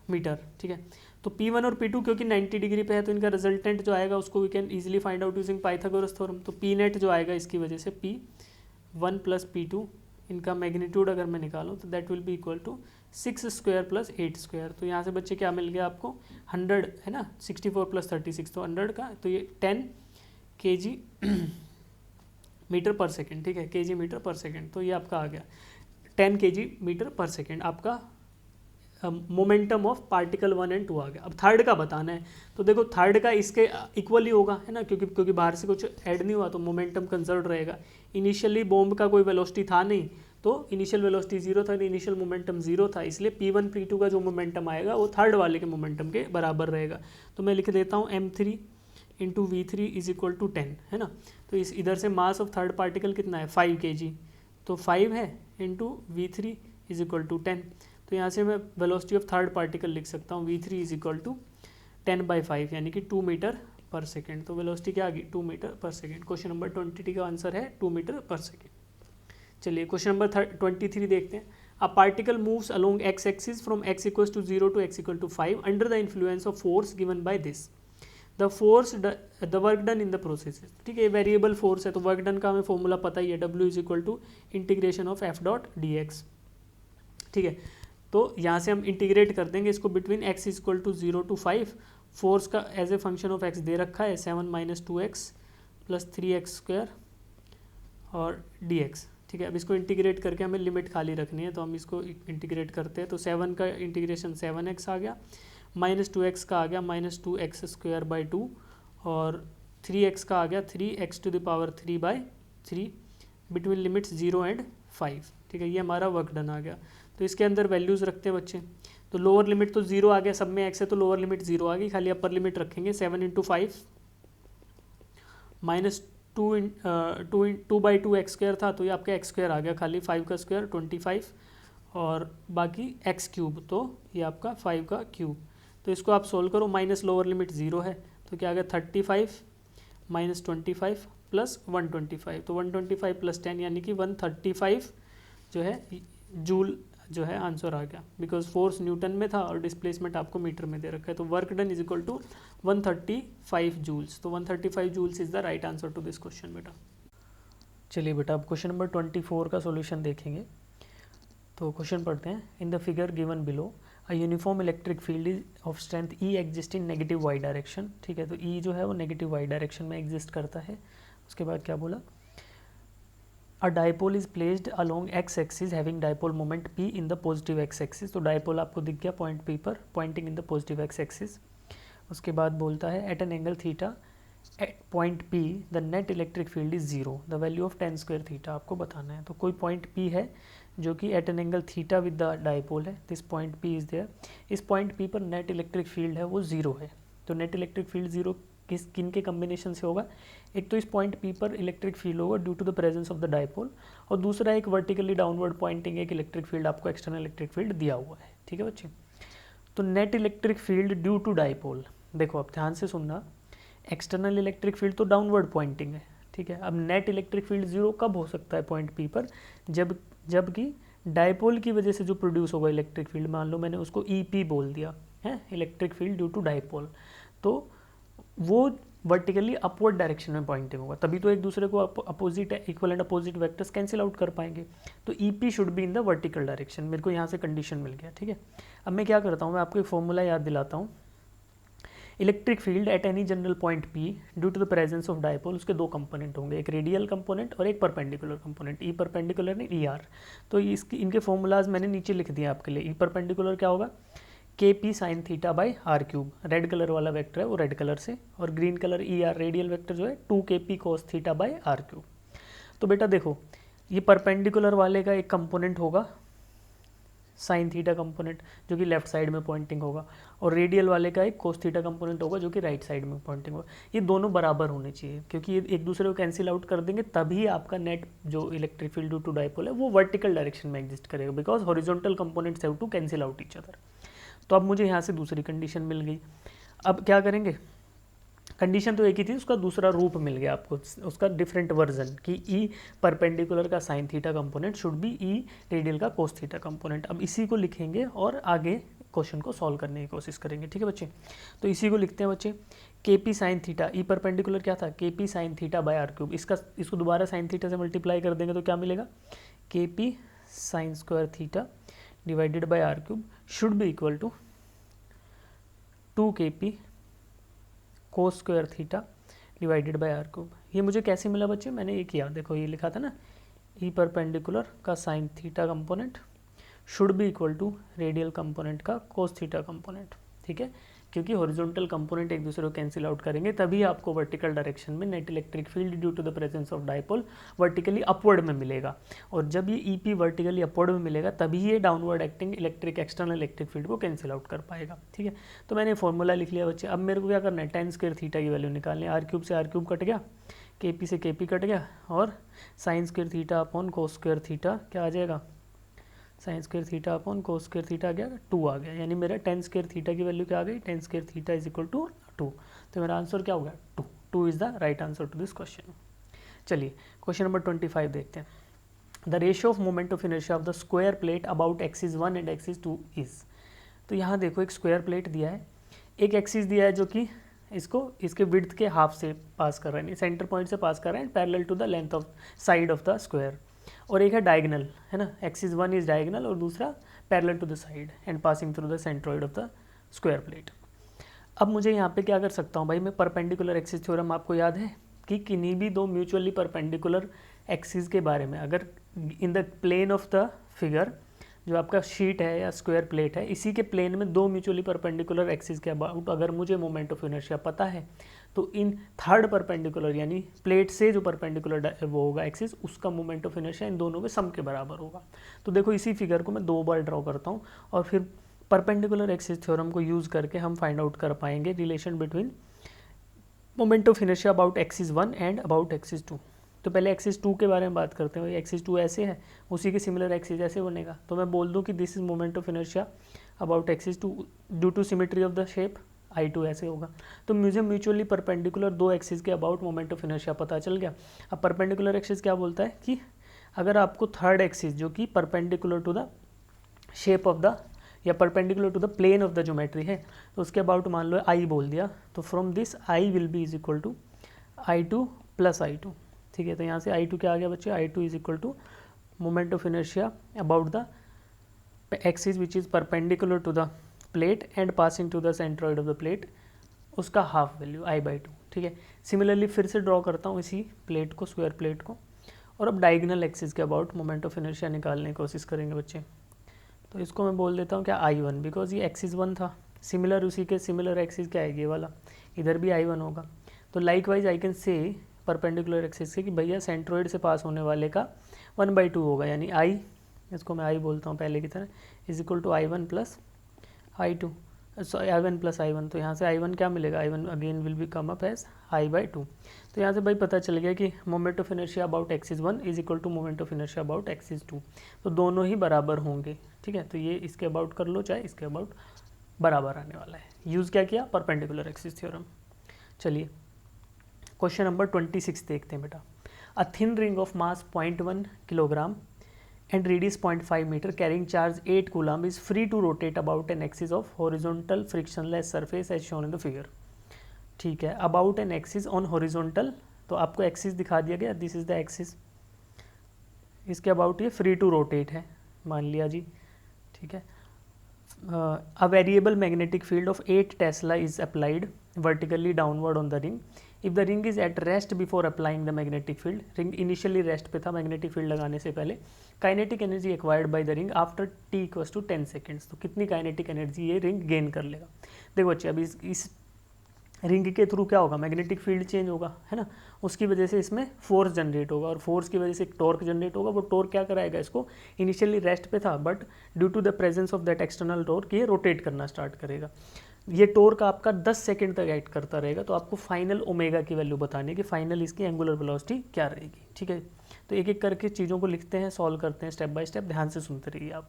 मीटर, ठीक है। तो P1 और P2 क्योंकि 90 डिग्री पे है, तो इनका रिजल्टेंट जो आएगा उसको we can easily find out using Pythagoras theorem. तो P नेट जो आएगा इसकी वजह से P1 प्लस P2, इनका मैग्नीट्यूड अगर मैं निकालूँ तो that will be equal to 6 square plus 8 square. तो यहाँ से बच्चे क्या मिल गया आपको 100 है ना, 64 प्लस 36, तो 100 का, तो ये 10 kg मीटर पर सेकेंड, ठीक है, kg मीटर पर सेकेंड। तो ये आपका आ गया 10 kg मीटर पर सेकेंड, आपका मोमेंटम ऑफ पार्टिकल 1 एंड 2 आ गया। अब थर्ड का बताना है, तो देखो थर्ड का इसके इक्वली होगा, है ना, क्योंकि बाहर से कुछ ऐड नहीं हुआ, तो मोमेंटम कंजर्व रहेगा। इनिशियली बॉम्ब का कोई वेलोसिटी था नहीं, तो इनिशियल वेलोसिटी 0 था, इनिशियल मोमेंटम 0 था, इसलिए P1 P2 का जो मोमेंटम आएगा वो थर्ड वाले के मोमेंटम के बराबर रहेगा। तो मैं लिख देता हूँ m3 into V3 is equal to 10, है ना। तो इस इधर से मास ऑफ थर्ड पार्टिकल कितना है 5 kg, तो 5 है into V3 is equal to 10। तो यहाँ से मैं वेलोसिटी ऑफ थर्ड पार्टिकल लिख सकता हूँ V3 इज इक्वल टू 10/5 यानी कि 2 मीटर पर सेकेंड। तो वेलोसिटी क्या आ गई 2 meter per second. Question number 20 का आंसर है 2 मीटर पर सेकेंड। चलिए क्वेश्चन नंबर 23 देखते हैं। A particle moves along x axis from x equal to 0 to x equal to 5 under the influence of force given by this, the force the work done in the process, ठीक है, variable force है, तो work done का हमें formula पता ही है, W is equal to integration of f dot dx, ठीक है। तो यहाँ से हम इंटीग्रेट कर देंगे इसको between x is equal to 0 to 5, force का as a function of x दे रखा है 7 minus 2x plus 3x square और dx, ठीक है। अब इसको इंटीग्रेट करके हमें लिमिट खाली रखनी है, तो हम इसको इंटीग्रेट करते हैं। तो 7 का इंटीग्रेशन 7x आ गया, माइनस 2x का आ गया माइनस 2x स्क्वायर बाई 2, और 3x का आ गया 3x to the power 3/3 between limits 0 and 5, ठीक है। ये हमारा वर्क डन आ गया। तो इसके अंदर वैल्यूज़ रखते हैं बच्चे, तो लोअर लिमिट तो 0 आ गया, सब में x है तो लोअर लिमिट 0 आ गई, खाली अपर लिमिट रखेंगे 7 इंटू 5 माइनस 2/2 एक्स स्क्वायर था, तो ये आपका एक्स स्क्वायर आ गया, खाली 5 का स्क्वायर 25 और बाकी एक्स क्यूब, तो ये आपका 5 का क्यूब। तो इसको आप सोल्व करो, माइनस लोअर लिमिट 0 है, तो क्या आ गया 35 माइनस 25 प्लस 125, तो 125 प्लस 10 यानी कि 135 जो है जूल जो है आंसर आ गया, बिकॉज फोर्स न्यूटन में था और डिस्प्लेसमेंट आपको मीटर में दे रखा है। तो work done is equal to 135 joules. तो 135 joules is the right answer to this question बेटा। चलिए बेटा अब क्वेश्चन नंबर 24 का सॉल्यूशन देखेंगे। तो क्वेश्चन पढ़ते हैं। In the figure given below a uniform electric field is of strength E exist in negative Y direction, ठीक है, तो ई जो है वो नेगेटिव वाई डायरेक्शन में एग्जिस्ट करता है। उसके बाद क्या बोला, a dipole is placed along X axis having dipole moment P in the positive X axis, तो डायपोल आपको दिख गया पॉइंट पी पर pointing in the positive X axis. उसके बाद बोलता है at an angle theta at point P the net electric field is zero, the value of tan square theta आपको बताना है। तो कोई पॉइंट पी है जो कि at an angle theta with the dipole है, this point P is there, इस पॉइंट पी पर नेट इलेक्ट्रिक फील्ड है वो जीरो है। तो नेट इलेक्ट्रिक फील्ड जीरो किन के कम्बिनेशन से होगा, एक तो इस पॉइंट पी पर इलेक्ट्रिक फील्ड होगा due to the presence of the dipole, और दूसरा एक वर्टिकली डाउनवर्ड पॉइंटिंग एक इलेक्ट्रिक फील्ड आपको एक्सटर्नल इलेक्ट्रिक फील्ड दिया हुआ है, ठीक है बच्चे। तो net electric field due to dipole, देखो अब ध्यान से सुनना, एक्सटर्नल इलेक्ट्रिक फील्ड तो डाउनवर्ड पॉइंटिंग है, ठीक है। अब नेट इलेक्ट्रिक फील्ड जीरो कब हो सकता है पॉइंट पी पर, जबकि डायपोल की वजह से जो प्रोड्यूस होगा इलेक्ट्रिक फील्ड, मान लो मैंने उसको ई पी बोल दिया है, electric field due to dipole, तो वो वर्टिकली अपवर्ड डायरेक्शन में पॉइंटिंग होगा, तभी तो एक दूसरे को opposite equal and opposite vectors cancel out कर पाएंगे। तो E P should be in the vertical direction, मेरे को यहाँ से कंडीशन मिल गया, ठीक है। अब मैं क्या करता हूँ, मैं आपको एक फॉर्मूला याद दिलाता हूँ। Electric field at any general point P due to the presence of dipole, उसके दो कंपोनेंट होंगे, एक रेडियल कंपोनेंट और एक परपेंडिकुलर कंपोनेंट, ई परपेंडिकुलर नहीं ई आर। तो इसकी इनके फॉर्मूलाज मैंने नीचे लिख दिया आपके लिए। ई परपेंडिकुलर क्या होगा, K P sine theta by R cube, red colour वाला वेक्टर है वो रेड कलर से, और green colour E R radial vector जो है 2 K P cos theta by R cube. तो बेटा देखो, ये परपेंडिकुलर वाले का एक कंपोनेंट होगा साइन थीटा कंपोनेंट जो कि लेफ्ट साइड में पॉइंटिंग होगा, और रेडियल वाले का एक कोस थीटा कंपोनेंट होगा जो कि राइट साइड में पॉइंटिंग होगा। ये दोनों बराबर होने चाहिए, क्योंकि ये एक दूसरे को कैंसिल आउट कर देंगे, तभी आपका नेट जो electric field due to dipole है वो वर्टिकल डायरेक्शन में एग्जिस्ट करेगा, because horizontal components have to cancel out each other. तो अब मुझे यहाँ से दूसरी कंडीशन मिल गई। अब क्या करेंगे, कंडीशन तो एक ही थी, उसका दूसरा रूप मिल गया आपको, उसका डिफरेंट वर्जन कि ई परपेंडिकुलर का sine theta component should be E radial का कोस थीटा कंपोनेंट। अब इसी को लिखेंगे और आगे क्वेश्चन को सॉल्व करने की कोशिश करेंगे, ठीक है बच्चे। तो इसी को लिखते हैं बच्चे, K P sine theta, E perpendicular क्या था, K P sine theta by R cube, इसको दोबारा साइन थीटा से मल्टीप्लाई कर देंगे तो क्या मिलेगा, K P sine square theta divided by R cube should be equal to 2 K P cos square theta divided by R cube. ये मुझे कैसे मिला बच्चे, मैंने ये किया, देखो ये लिखा था ना, ई परपेंडिकुलर का sine theta component should be equal to radial component का कोस थीटा कंपोनेंट, ठीक है, क्योंकि हॉरिजॉन्टल कंपोनेंट एक दूसरे को कैंसिल आउट करेंगे, तभी आपको वर्टिकल डायरेक्शन में net electric field due to the presence of dipole vertically upward में मिलेगा, और जब ये ई पी वर्टिकली अपवर्ड में मिलेगा तभी ये downward acting electric external electric field को कैंसिल आउट कर पाएगा, ठीक है। तो मैंने फॉर्मूला लिख लिया बच्चे। अब मेरे को क्या करना है, टेन स्क्वायर थीटा की वैल्यू निकालनी है, आर क्यूब से आर क्यूब कट गया, के पी से के पी कट गया, और sine square theta upon cos square theta क्या आ जाएगा, sine square theta upon cos square theta आ गया 2 आ गया, यानी मेरा टेन स्क्वायर थीटा की वैल्यू क्या आ गई, tan square theta is equal to 2। तो मेरा आंसर क्या होगा 2, 2 is the right answer to this question. चलिए क्वेश्चन नंबर 25 देखते हैं। The ratio of moment of inertia of the square plate about axis 1 and axis 2 is. तो यहाँ देखो एक स्क्वायर प्लेट दिया है, एक एक्सिस दिया है जो कि इसके विड्थ के हाफ से पास कर रहा है, सेंटर पॉइंट से पास कर रहा है parallel to the length of side of the square, और एक है डायगनल, है ना, एक्सिस 1 इज डायगनल और दूसरा parallel to the side and passing through the centroid of the square plate. अब मुझे यहाँ पे क्या कर सकता हूँ भाई, मैं परपेंडिकुलर एक्सिस थ्योरम आपको याद है कि किन्हीं भी दो म्यूचुअली परपेंडिकुलर एक्सिस के बारे में, अगर in the plane of the figure जो आपका शीट है या स्क्वायर प्लेट है, इसी के प्लेन में दो म्यूचुअली परपेंडिकुलर एक्सिस के अबाउट अगर मुझे मोमेंट ऑफ इनर्शिया पता है, तो इन थर्ड परपेंडिकुलर यानी प्लेट से जो परपेंडिकुलर वो होगा एक्सिस, उसका मोमेंट ऑफ इनर्शिया इन दोनों के सम के बराबर होगा। तो देखो इसी फिगर को मैं 2 बार ड्रॉ करता हूँ और फिर परपेंडिकुलर एक्सिस थ्योरम को यूज़ करके हम फाइंड आउट कर पाएंगे relation between moment of inertia about axis 1 and about axis 2। तो पहले एक्सिस 2 के बारे में बात करते हैं। एक्सिस 2 ऐसे है, उसी के सिमिलर एक्सिस ऐसे बनेगा, तो मैं बोल दूं कि this is moment of inertia about axis 2 due to symmetry of the shape, I2 ऐसे होगा। तो मुझे म्यूचुअली परपेंडिकुलर दो एक्सिस के अबाउट मोमेंट ऑफ इनर्शिया पता चल गया। अब परपेंडिकुलर एक्सिस क्या बोलता है कि अगर आपको थर्ड एक्सिस जो कि perpendicular to the shape of the या perpendicular to the plane of the geometry है, तो उसके अबाउट मान लो I बोल दिया, तो from this I will be is equal to I2 plus I2। ठीक है, तो यहाँ से I2 क्या आ गया बच्चे, I2 is equal to moment of inertia about the axis which is perpendicular to the plate and passing to the centroid of the plate, उसका हाफ वैल्यू I/2, ठीक है। सिमिलरली फिर से ड्रॉ करता हूँ इसी प्लेट को, स्क्वायर प्लेट को, और अब डायगोनल एक्सिस के अबाउट मोमेंट ऑफ इनर्शिया निकालने की कोशिश करेंगे बच्चे। तो इसको मैं बोल देता हूँ क्या I1, बिकॉज ये एक्सिस 1 था। सिमिलर उसी के सिमिलर एक्सिस क्या है, ये वाला, इधर भी I1 होगा। तो like wise I can say perpendicular axis से कि भैया सेंट्रोइड से पास होने वाले का 1/2 होगा, यानी I, इसको मैं I बोलता हूँ पहले की तरह, is equal to I1 plus I2, I1 plus I1। तो यहाँ से I1 क्या मिलेगा, I1 again will be come up as I/2। तो यहाँ से भाई पता चल गया कि moment of inertia about axis 1 is equal to moment of inertia about axis 2। तो दोनों ही बराबर होंगे, ठीक है। तो ये इसके अबाउट कर लो, चाहे इसके अबाउट, बराबर आने वाला है। यूज़ क्या किया, परपेंडिकुलर एक्सिस थ्योरम। चलिए क्वेश्चन नंबर 26 देखते हैं बेटा। A thin ring of mass 0.1 kilogram and radius 0.5 meter carrying charge 8 coulomb is free to rotate about an axis of horizontal frictionless surface as shown in the figure। ठीक है, about an axis on horizontal, तो आपको axis दिखा दिया गया, this is the axis, इसके about ये free to rotate है, मान लिया जी, ठीक है। A variable magnetic field of 8 tesla is applied vertically downward on the ring. If the ring is at rest before applying the magnetic field, ring initially rest पे था magnetic field लगाने से पहले, kinetic energy acquired by the ring after t equals to 10 seconds. तो कितनी kinetic energy ये ring gain कर लेगा। देखो बच्चे, अभी इस रिंग के थ्रू क्या होगा, मैग्नेटिक फील्ड चेंज होगा, है ना, उसकी वजह से इसमें फोर्स जनरेट होगा, और फोर्स की वजह से एक टॉर्क जनरेट होगा। वो टॉर्क क्या कराएगा इसको, इनिशियली रेस्ट पे था but due to the presence of that external torque ये रोटेट करना स्टार्ट करेगा। ये टॉर्क आपका 10 सेकंड तक एक्ट करता रहेगा। तो आपको फाइनल ओमेगा की वैल्यू बतानी है कि फाइनल इसकी एंगुलर वेलोसिटी क्या रहेगी, ठीक है। तो एक एक करके चीज़ों को लिखते हैं, सॉल्व करते हैं स्टेप बाय स्टेप, ध्यान से सुनते रहिए आप।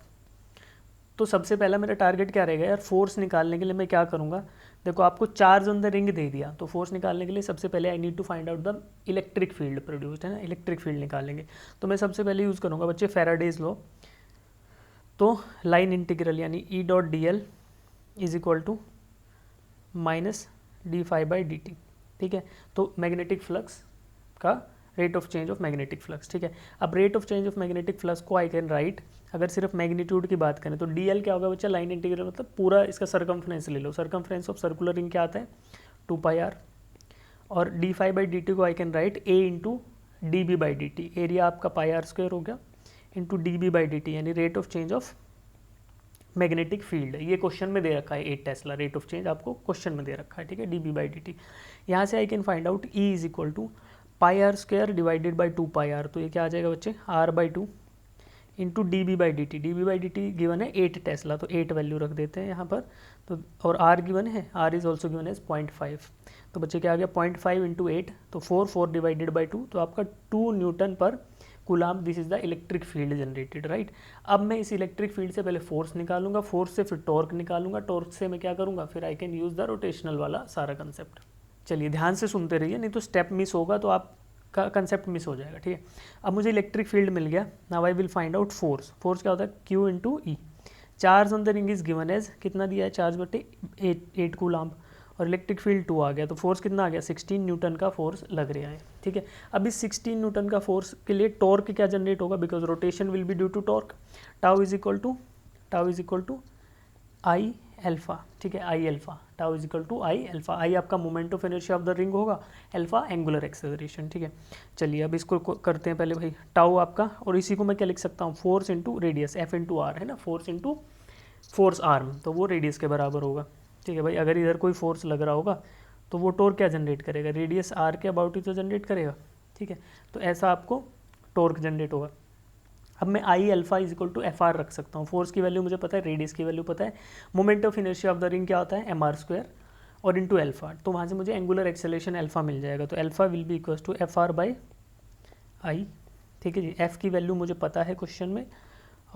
तो सबसे पहला मेरा टारगेट क्या रहेगा यार, फोर्स निकालने के लिए मैं क्या करूँगा। देखो आपको चार्ज ऑन द रिंग दे दिया, तो फोर्स निकालने के लिए सबसे पहले I need to find out the electric field produced, है ना, इलेक्ट्रिक फील्ड निकालेंगे। तो मैं सबसे पहले यूज़ करूँगा बच्चे फैराडेज लॉ। तो लाइन इंटीग्रल यानी E.dl is equal to minus d∅/dt, ठीक है। तो मैग्नेटिक फ्लक्स का rate of change of magnetic flux, ठीक है। अब rate of change of magnetic flux को आई कैन राइट, अगर सिर्फ मैग्नीट्यूड की बात करें तो dl क्या होगा बच्चा, लाइन इंटीग्रल मतलब पूरा इसका सर्कमफ्रेंस ले लो। सर्कमफ्रेंस ऑफ सर्कुलर रिंग क्या आता है, 2πr, और d∅/dt को I can write a into dB/dt, area आपका πr² हो गया, इंटू dB/dt यानी rate of change of magnetic field. ये क्वेश्चन में दे रखा है 8 टेस्ला रेट ऑफ चेंज, आपको क्वेश्चन में दे रखा है, ठीक है, dB/dt। यहाँ से I can find out E is equal to πr² divided by 2πr। तो ये क्या आ जाएगा बच्चे, r/2 into dB/dt। dB/dt given है 8 टेस्ला, तो 8 वैल्यू रख देते हैं यहाँ पर। तो और r गिवन है, r is also given as 0.5। तो बच्चे क्या आ गया 0.5 इंटू 8, तो 4 डिवाइडेड बाई 2, तो आपका 2 न्यूटन पर coulomb, this is the electric field generated, right. अब मैं इस इलेक्ट्रिक फील्ड से पहले फोर्स निकालूंगा, फोर्स से फिर टॉर्क निकालूंगा, टॉर्क से मैं क्या करूंगा, फिर I can use the rotational वाला सारा कंसेप्ट। चलिए ध्यान से सुनते रहिए, नहीं तो स्टेप मिस होगा तो आपका कंसेप्ट मिस हो जाएगा, ठीक है। अब मुझे इलेक्ट्रिक फील्ड मिल गया, now I will find out force. Force क्या होता है, Q into E. Charge on the ring is given as, कितना दिया है चार्ज बटे 8 कूलाम, और इलेक्ट्रिक फील्ड 2 आ गया, तो फोर्स कितना आ गया, 16 न्यूटन का फोर्स लग रहा है, ठीक है। अब इस 16 न्यूटन का फोर्स के लिए टॉर्क क्या जनरेट होगा, because rotation will be due to torque, tau is equal to I alpha, ठीक है, I alpha, tau is equal to I alpha. I आपका moment of inertia of the ring होगा, alpha angular acceleration, ठीक है। चलिए अब इसको करते हैं पहले भाई, टाउ आपका, और इसी को मैं क्या लिख सकता हूँ, force into radius, F into R, है ना, फोर्स इंटू फोर्स आर्म, तो वो रेडियस के बराबर होगा, ठीक है भाई। अगर इधर कोई फोर्स लग रहा होगा तो वो टॉर्क क्या जनरेट करेगा, रेडियस आर के अबाउट ही तो जनरेट करेगा, ठीक है। तो ऐसा आपको टॉर्क जनरेट होगा। अब मैं I alpha is equal to F R रख सकता हूँ, फोर्स की वैल्यू मुझे पता है, रेडियस की वैल्यू पता है, moment of inertia of the ring क्या होता है, mr² और इंटू एल्फा, तो वहाँ से मुझे एंगुलर एक्सेलरेशन एल्फा मिल जाएगा। तो alpha will be equal to FR/I, ठीक है जी। एफ की वैल्यू मुझे पता है क्वेश्चन में,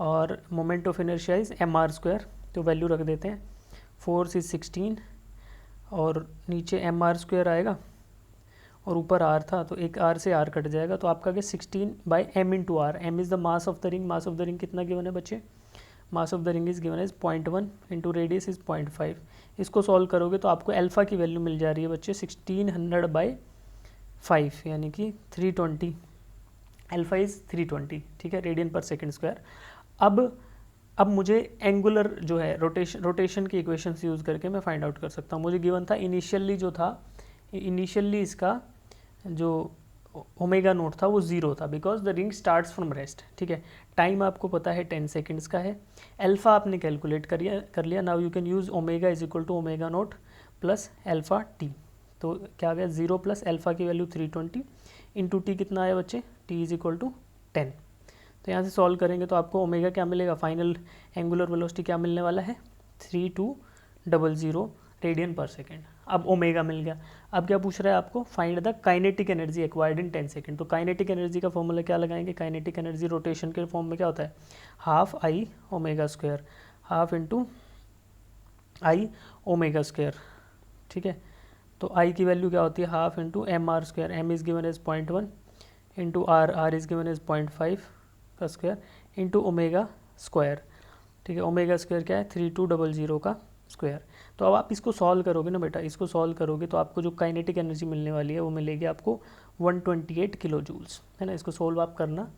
और moment of inertia is mr², तो वैल्यू रख देते हैं, फोर्स इज 16 और नीचे mr² आएगा और ऊपर r था, तो एक r से r कट जाएगा, तो आपका क्या 16/m into R. m is the mass of the ring, mass of the ring कितना गिवन है बच्चे, mass of the ring is given as 0.1 into radius is 0.5। इसको सॉल्व करोगे तो आपको अल्फा की वैल्यू मिल जा रही है बच्चे 1600/5 यानी कि 320, अल्फा इज 320, ठीक है, रेडियन पर सेकेंड स्क्वायर। अब अब मुझे एंगुलर जो है रोटेशन की इक्वेशंस यूज़ करके मैं फाइंड आउट कर सकता हूँ। मुझे गिवन था इनिशियली जो था, इनिशियली इसका जो ओमेगा नोट था वो 0 था, because the ring starts from rest. ठीक है, टाइम आपको पता है 10 सेकेंड्स का है, अल्फ़ा आपने कैलकुलेट कर लिया। Now you can use omega is equal to omega naught plus alpha T. तो क्या आ गया, 0 प्लस अल्फ़ा की वैल्यू 320 इंटू टी कितना आया बच्चे, टी इज इक्वल टू 10। तो यहाँ से सॉल्व करेंगे तो आपको ओमेगा क्या मिलेगा, फाइनल एंगुलर वेलोसिटी क्या मिलने वाला है, 3200 रेडियन पर सेकेंड। अब ओमेगा मिल गया। अब क्या पूछ रहा है आपको, find the kinetic energy acquired in 10 सेकेंड। तो काइनेटिक एनर्जी का फॉर्मूला क्या लगाएंगे, काइनेटिक एनर्जी रोटेशन के फॉर्म में क्या होता है, half I omega square, half into I omega square. ठीक है, तो आई की वैल्यू क्या होती है, half into M R square, M is given as 0.1 into R is given as 0.5 का स्क्वायर इंटू ओमेगा स्क्वायर। ठीक है, ओमेगा स्क्वायर क्या है, 3200 का स्क्वायर। तो अब आप इसको सॉल्व करोगे ना बेटा, इसको सॉल्व करोगे तो आपको जो काइनेटिक एनर्जी मिलने वाली है वो मिलेगी आपको 128 किलो जूल्स, है ना। इसको सोल्व आप करना,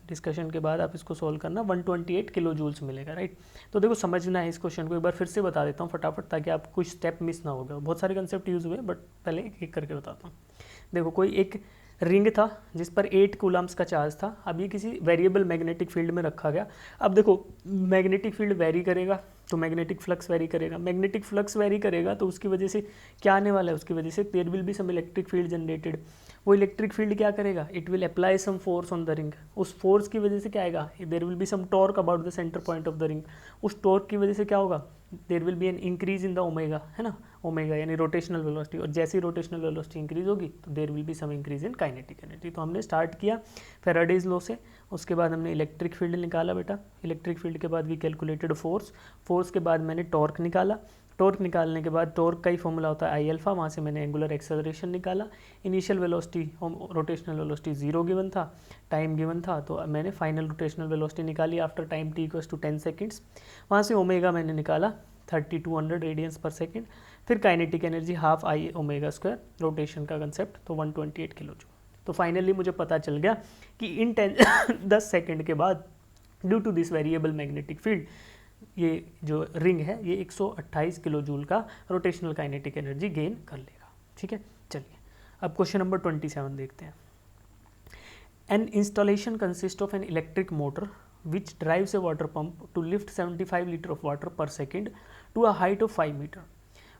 डिस्कशन के बाद आप इसको सोल्व करना, 128 किलो जूल्स मिलेगा, राइट। तो देखो समझना है इस क्वेश्चन को, एक बार फिर से बता देता हूँ फटाफट, ताकि आप कुछ स्टेप मिस ना होगा। बहुत सारे कंसेप्ट यूज़ हुए, बट पहले एक एक करके बताता हूँ। देखो, कोई एक रिंग था जिस पर 8 कूलम्स का चार्ज था। अब ये किसी वेरिएबल मैग्नेटिक फील्ड में रखा गया। अब देखो, मैग्नेटिक फील्ड वेरी करेगा तो मैग्नेटिक फ्लक्स वेरी करेगा, मैग्नेटिक फ्लक्स वेरी करेगा तो उसकी वजह से क्या आने वाला है, उसकी वजह से there will be some electric field generated. वो इलेक्ट्रिक फील्ड क्या करेगा, it will apply some force on the ring. उस फोर्स की वजह से क्या आएगा, there will be some torque about the centre point of the ring. उस टॉर्क की वजह से क्या होगा, there will be an increase in the omega, है ना, ओमेगा यानी रोटेशनल वेलोसिटी। और जैसे ही रोटेशनल वेलोसिटी इंक्रीज होगी तो there will be some increase in kinetic energy. तो हमने स्टार्ट किया फैराडेज लॉ से, उसके बाद हमने इलेक्ट्रिक फील्ड निकाला बेटा, इलेक्ट्रिक फील्ड के बाद वी कैलकुलेटेड फोर्स, फोर्स के बाद मैंने टॉर्क निकाला, टॉर्क निकालने के बाद टॉर्क का ही फॉर्मूला होता है आई अल्फा, वहाँ से मैंने एंगुलर एक्सेलरेशन निकाला। Initial velocity rotational velocity 0 given था, टाइम गिवन था, तो मैंने फाइनल रोटेशनल वेलोसिटी निकाली after time t equals to 10 seconds. वहाँ से ओमेगा मैंने निकाला 3200 रेडियंस पर सेकेंड। फिर kinetic energy half I omega square, rotation का कंसेप्ट, तो 128 किलो जूल। तो फाइनली मुझे पता चल गया कि इन 10 सेकेंड के बाद due to this variable magnetic field ये जो रिंग है ये 128 किलो जूल का रोटेशनल काइनेटिक एनर्जी गेन कर लेगा। ठीक है, चलिए अब क्वेश्चन नंबर 27 देखते हैं। An installation consist of an electric motor which drives a water pump to lift 75 liter of water per second to a height of 5 meter,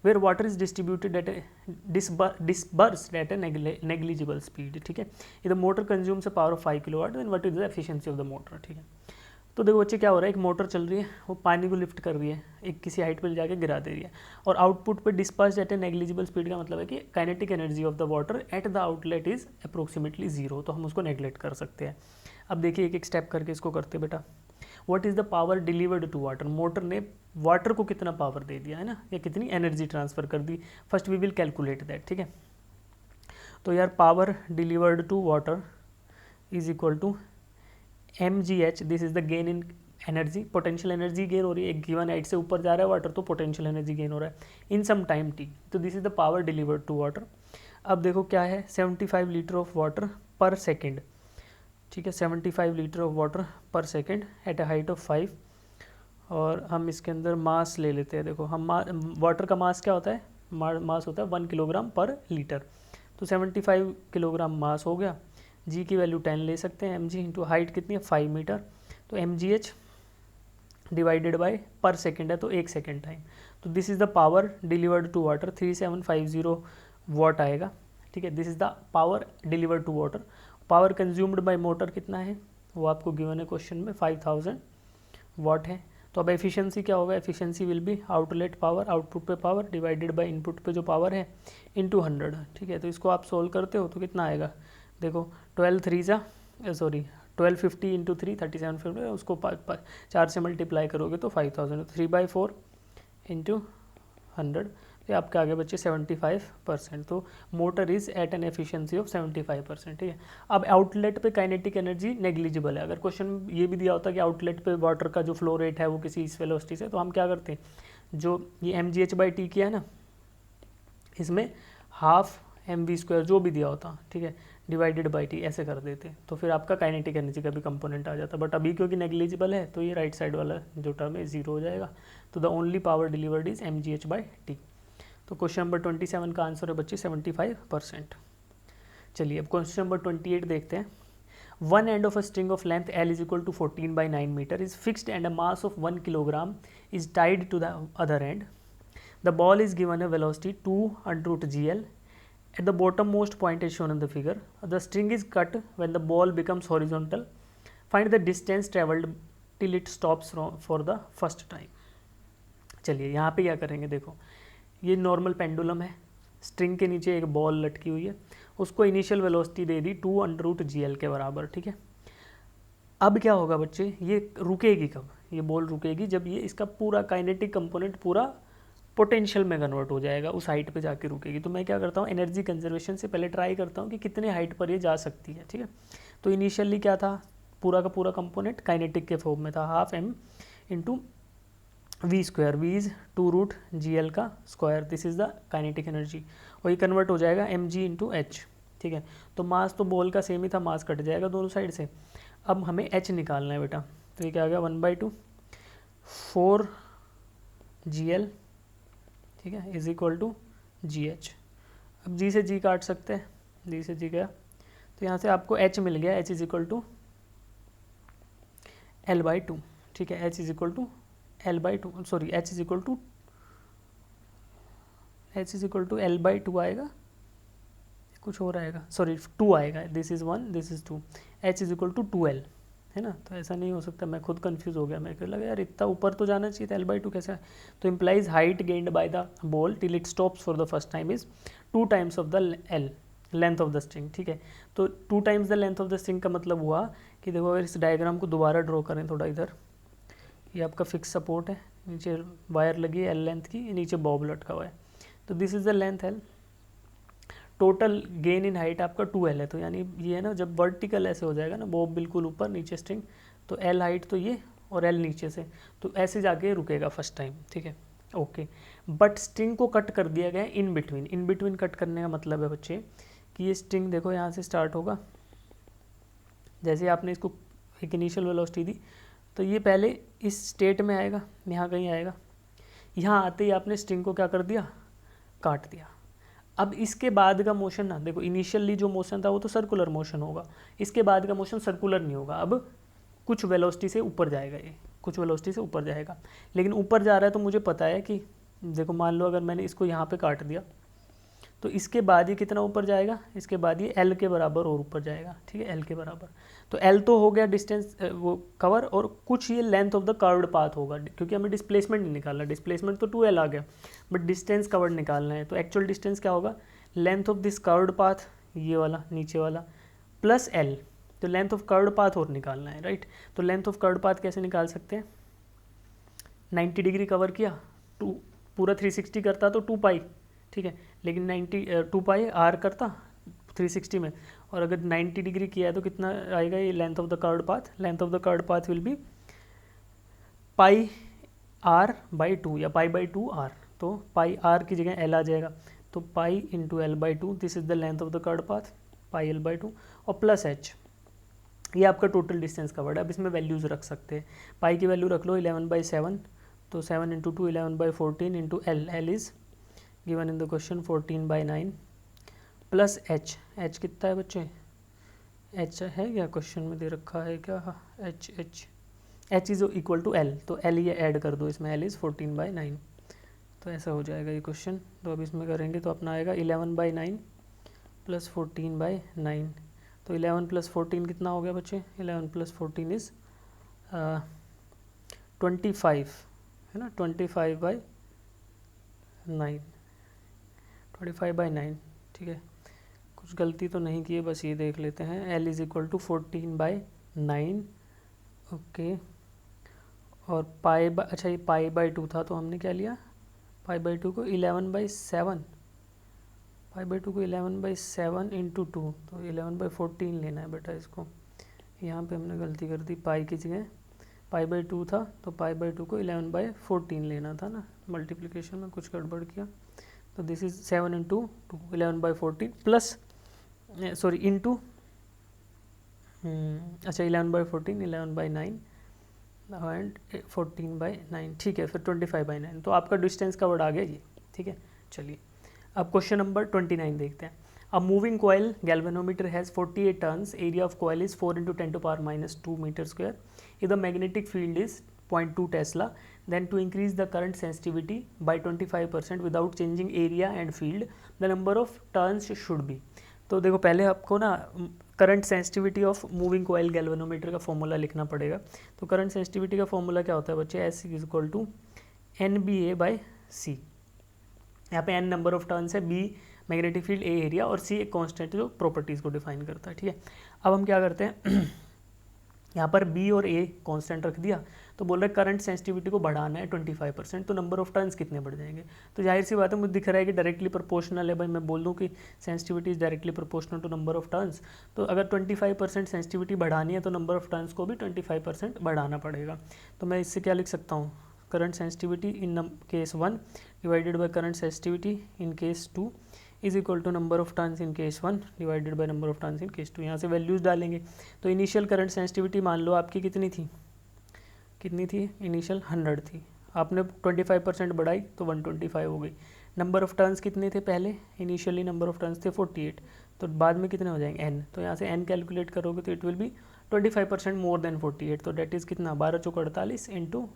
where water is distributed at a dispersed at a negligible speed। ठीक है, the motor consumes a power of 5 kilowatt, then what is the efficiency of the motor। ठीक है, तो देखो बच्चे क्या हो रहा है, एक मोटर चल रही है, वो पानी को लिफ्ट कर रही है, एक किसी हाइट पर जाके गिरा दे रही है, और आउटपुट पे डिस्पर्स एट ए नेग्लिजिबल स्पीड का मतलब है कि kinetic energy of the water at the outlet is approximately 0, तो हम उसको नेग्लेक्ट कर सकते हैं। अब देखिए एक एक स्टेप करके इसको करते बेटा। What is the power delivered to water, motor ने वाटर को कितना पावर दे दिया है ना, या कितनी एनर्जी ट्रांसफर कर दी, first we will calculate that. ठीक है, तो यार power delivered to water is equal to mgh, this is the gain in energy, potential energy gain हो रही है, एक गिवन हाइट से ऊपर जा रहा है वाटर तो पोटेंशियल एनर्जी गेन हो रहा है इन सम टाइम t, तो this is the power delivered to water. अब देखो क्या है, 75 litre of water per second. ठीक है, 75 litre of water per second at a height of 5, और हम इसके अंदर मास ले लेते हैं। देखो हम वाटर का मास क्या होता है, मास होता है 1 किलोग्राम पर लीटर, तो 75 किलोग्राम मास हो गया। जी की वैल्यू 10 ले सकते हैं, mg इंटू हाइट कितनी है 5 मीटर, तो mgh divided by per second है तो 1 सेकेंड टाइम, तो this is the power delivered to water 3750 watt आएगा। ठीक है, this is the power delivered to water. Power consumed by motor कितना है वो आपको गिवन है क्वेश्चन में, 5000 वाट है। तो अब एफिशिएंसी क्या होगा, efficiency will be outlet power, output पे पावर डिवाइडेड बाय इनपुट पे जो पावर है इंटू 100। ठीक है, तो इसको आप सोल्व करते हो तो कितना आएगा, देखो 1250 इंटू 3 3750, उसको 4 से मल्टीप्लाई करोगे तो 5000, 3/4 इंटू 100, तो आपके आगे बच्चे 75%। तो motor is at an efficiency of 75%। ठीक है, अब आउटलेट पे काइनेटिक एनर्जी नेग्लिजिबल है। अगर क्वेश्चन ये भी दिया होता कि आउटलेट पे वाटर का जो फ्लो रेट है वो किसी इस वेलोसिटी से, तो हम क्या करते हैं, जो ये mgh/t किया है ना, इसमें हाफ mv स्क्वायर जो भी दिया होता, ठीक है, डिवाइडेड बाई टी ऐसे कर देते तो फिर आपका काइनेटिक एनर्जी का भी कंपोनेंट आ जाता, बट अभी क्योंकि नेग्लिजिबल है तो ये राइट साइड वाला जो टर्म है जीरो हो जाएगा। तो the only power delivered is mgh/t। तो क्वेश्चन नंबर 27 का आंसर है बच्चे 75%। चलिए अब क्वेश्चन नंबर 28 देखते हैं। One end of a string of length L is equal to 14/9 metre is fixed and a mass of 1 kilogram is tied to the other end. The ball is given a velocity 2√gl. At the bottommost point as shown in the figure, the string is cut when the ball becomes horizontal. Find the distance traveled till it stops for the first time. चलिए यहाँ पे क्या करेंगे, देखो ये normal pendulum है, string के नीचे एक बॉल लटकी हुई है, उसको इनिशियल वेलोसिटी दे दी 2√gl के बराबर, ठीक है। अब क्या होगा बच्चे, ये रुकेगी कब, ये बॉल रुकेगी जब ये इसका पूरा काइनेटिक कंपोनेंट पूरा पोटेंशियल में कन्वर्ट हो जाएगा, उस हाइट पे जाके रुकेगी। तो मैं क्या करता हूँ, एनर्जी कंजर्वेशन से पहले ट्राई करता हूँ कि कितने हाइट पर ये जा सकती है, ठीक है। तो इनिशियली क्या था, पूरा का पूरा कंपोनेंट काइनेटिक के फॉर्म में था, half m into v², v is 2√gl का square, this is the kinetic energy, और ये कन्वर्ट हो जाएगा mg इंटू h, ठीक है। तो मास तो बॉल का सेम ही था, मास कट जाएगा दोनों साइड से। अब हमें h निकालना है बेटा, तो ये क्या आ गया 1/2 4gl, ठीक है, इज इक्वल टू GH। अब G से G काट सकते हैं, G से G गया, तो यहाँ से आपको H मिल गया, H is equal to L/2, ठीक है, H is equal to L/2, sorry H is equal to L/2 आएगा, कुछ और आएगा, सॉरी 2 आएगा, this is 1 this is 2, H is equal to 2L, है ना। तो ऐसा नहीं हो सकता, मैं खुद कंफ्यूज हो गया, मेरे को लगा यार इतना ऊपर तो जाना चाहिए था, L/2 कैसा है। तो implies height gained by the ball till it stops for the first time is 2 times of the L length of the string, ठीक है। तो 2 times the length of the string का मतलब हुआ कि देखो अगर इस डायग्राम को दोबारा ड्रॉ करें थोड़ा इधर, ये आपका फिक्स सपोर्ट है, नीचे वायर लगी है L लेंथ की, नीचे बॉब लटका हुआ है, तो this is the length L। Total gain in height आपका 2L है, तो यानी ये है ना, जब वर्टिकल ऐसे हो जाएगा ना, बॉब बिल्कुल ऊपर नीचे स्ट्रिंग, तो L हाइट तो ये और L नीचे से, तो ऐसे जाके रुकेगा फर्स्ट टाइम, ठीक है, ओके। बट स्ट्रिंग को कट कर दिया गया in between, in between cut करने का मतलब है बच्चे कि ये स्ट्रिंग देखो यहाँ से स्टार्ट होगा, जैसे आपने इसको एक इनिशियल वेलोसिटी दी, तो ये पहले इस स्टेट में आएगा, यहाँ कहीं आएगा, यहाँ आते ही आपने स्ट्रिंग को क्या कर दिया, काट दिया। अब इसके बाद का मोशन ना देखो, इनिशियली जो मोशन था वो तो सर्कुलर मोशन होगा, इसके बाद का मोशन सर्कुलर नहीं होगा, अब कुछ वेलोसिटी से ऊपर जाएगा, ये कुछ वेलोसिटी से ऊपर जाएगा। लेकिन ऊपर जा रहा है तो मुझे पता है कि देखो मान लो अगर मैंने इसको यहाँ पे काट दिया, तो इसके बाद ये कितना ऊपर जाएगा, इसके बाद ये L के बराबर और ऊपर जाएगा, ठीक है, L के बराबर। तो L तो हो गया डिस्टेंस वो कवर, और कुछ ये length of the curved path होगा, क्योंकि हमें डिस्प्लेसमेंट नहीं निकालना, डिस्प्लेसमेंट तो 2L आ गया, बट डिस्टेंस कवर्ड निकालना है। तो एक्चुअल डिस्टेंस क्या होगा, length of this curved path, ये वाला नीचे वाला, प्लस L, तो लेंथ ऑफ कर्व्ड पाथ और निकालना है, राइट। तो लेंथ ऑफ कर्व्ड पाथ कैसे निकाल सकते हैं, 90 डिग्री कवर किया, पूरा 360 करता तो 2 पाई, ठीक है, लेकिन 2 पाई R करता 360 में, और अगर 90 डिग्री किया है तो कितना आएगा ये length of the curved path, length of the curved path will be pi R/2 या पाई/2 R, तो पाई R की जगह L आ जाएगा, तो pi into L/2, this is the length of the curved path, pi L/2, और प्लस H, ये आपका total distance covered है। अब इसमें वैल्यूज़ रख सकते हैं, पाई की वैल्यू रख लो 11/7, तो 7 into 2 11/14 into L is given in the question 14/9, plus H कितना है बच्चे, H है क्या क्वेश्चन में दे रखा है क्या, H is equal to L, तो L ये ऐड कर दो इसमें, L इज़ 14/9, तो ऐसा हो जाएगा ये क्वेश्चन। तो अब इसमें करेंगे तो अपना आएगा 11/9 प्लस 14/9, तो 11 प्लस 14 कितना हो गया बच्चे, 11 प्लस 14 इज़ 25, है ना, 25/9, ठीक है, कुछ गलती तो नहीं की है, बस ये देख लेते हैं। L is equal to 14/9, okay, और अच्छा ये पाई/2 था, तो हमने क्या लिया, पाई/2 को 11/7, पाई/2 को 11/7 इंटू 2, तो 11/14 लेना है बेटा इसको, यहाँ पे हमने गलती कर दी, पाई की जगह पाई/2 था, तो पाई/2 को 11/14 लेना था ना, मल्टीप्लिकेशन में कुछ गड़बड़ किया, तो this is 7 into 2 11/14 plus sorry into, अच्छा 11/14, 11/9 एंड 14/9, ठीक है, फिर 25/9, तो आपका डिस्टेंस कवर्ड आ गया ये, ठीक है। चलिए अब क्वेश्चन नंबर 29 देखते हैं। A moving coil galvanometer has 48 turns, area of coil is 4 × 10⁻² metre square, if the magnetic field is 0.2 Tesla, then to increase the current sensitivity by 25% without changing area and field, the number of turns should be। तो देखो पहले आपको ना current sensitivity of moving coil galvanometer का formula लिखना पड़ेगा। तो current sensitivity का फॉर्मूला क्या होता है बच्चे, S = NBA/C। यहाँ पे N नंबर ऑफ टर्न्स है, B magnetic field, A area और C एक कांस्टेंट जो प्रॉपर्टीज़ को डिफाइन करता है, ठीक है। अब हम क्या करते हैं यहाँ पर B और A कांस्टेंट रख दिया, तो बोल रहे करंट सेंसिटिविटी को बढ़ाना है 25%, तो नंबर ऑफ टर्न्स कितने बढ़ जाएंगे। तो जाहिर सी बात है, मुझे दिख रहा है कि डायरेक्टली प्रोपोर्शनल है। भाई मैं बोल दूँ कि sensitivity is directly proportional to number of turns, तो अगर 25% सेंसिटिविटी बढ़ानी है तो नंबर ऑफ टर्न्स को भी 25% बढ़ाना पड़ेगा। तो मैं इससे क्या लिख सकता हूँ, current sensitivity in case 1 divided by current sensitivity in case 2 is equal to number of turns in case 1 divided by number of turns in case 2। यहाँ से वैल्यूज़ डालेंगे। तो इनिशियल करंट सेंसिटिविटी मान लो आपकी कितनी थी, इनिशियल 100 थी, आपने 25% बढ़ाई तो 125 हो गई। नंबर ऑफ टर्न्स कितने थे पहले, इनिशियली नंबर ऑफ टर्न्स थे 48, तो बाद में कितने हो जाएंगे n, तो यहाँ से n कैलकुलेट करोगे तो it will B 25% more than 48, तो डेट इज़ कितना 12 × 4 = 48 इंटू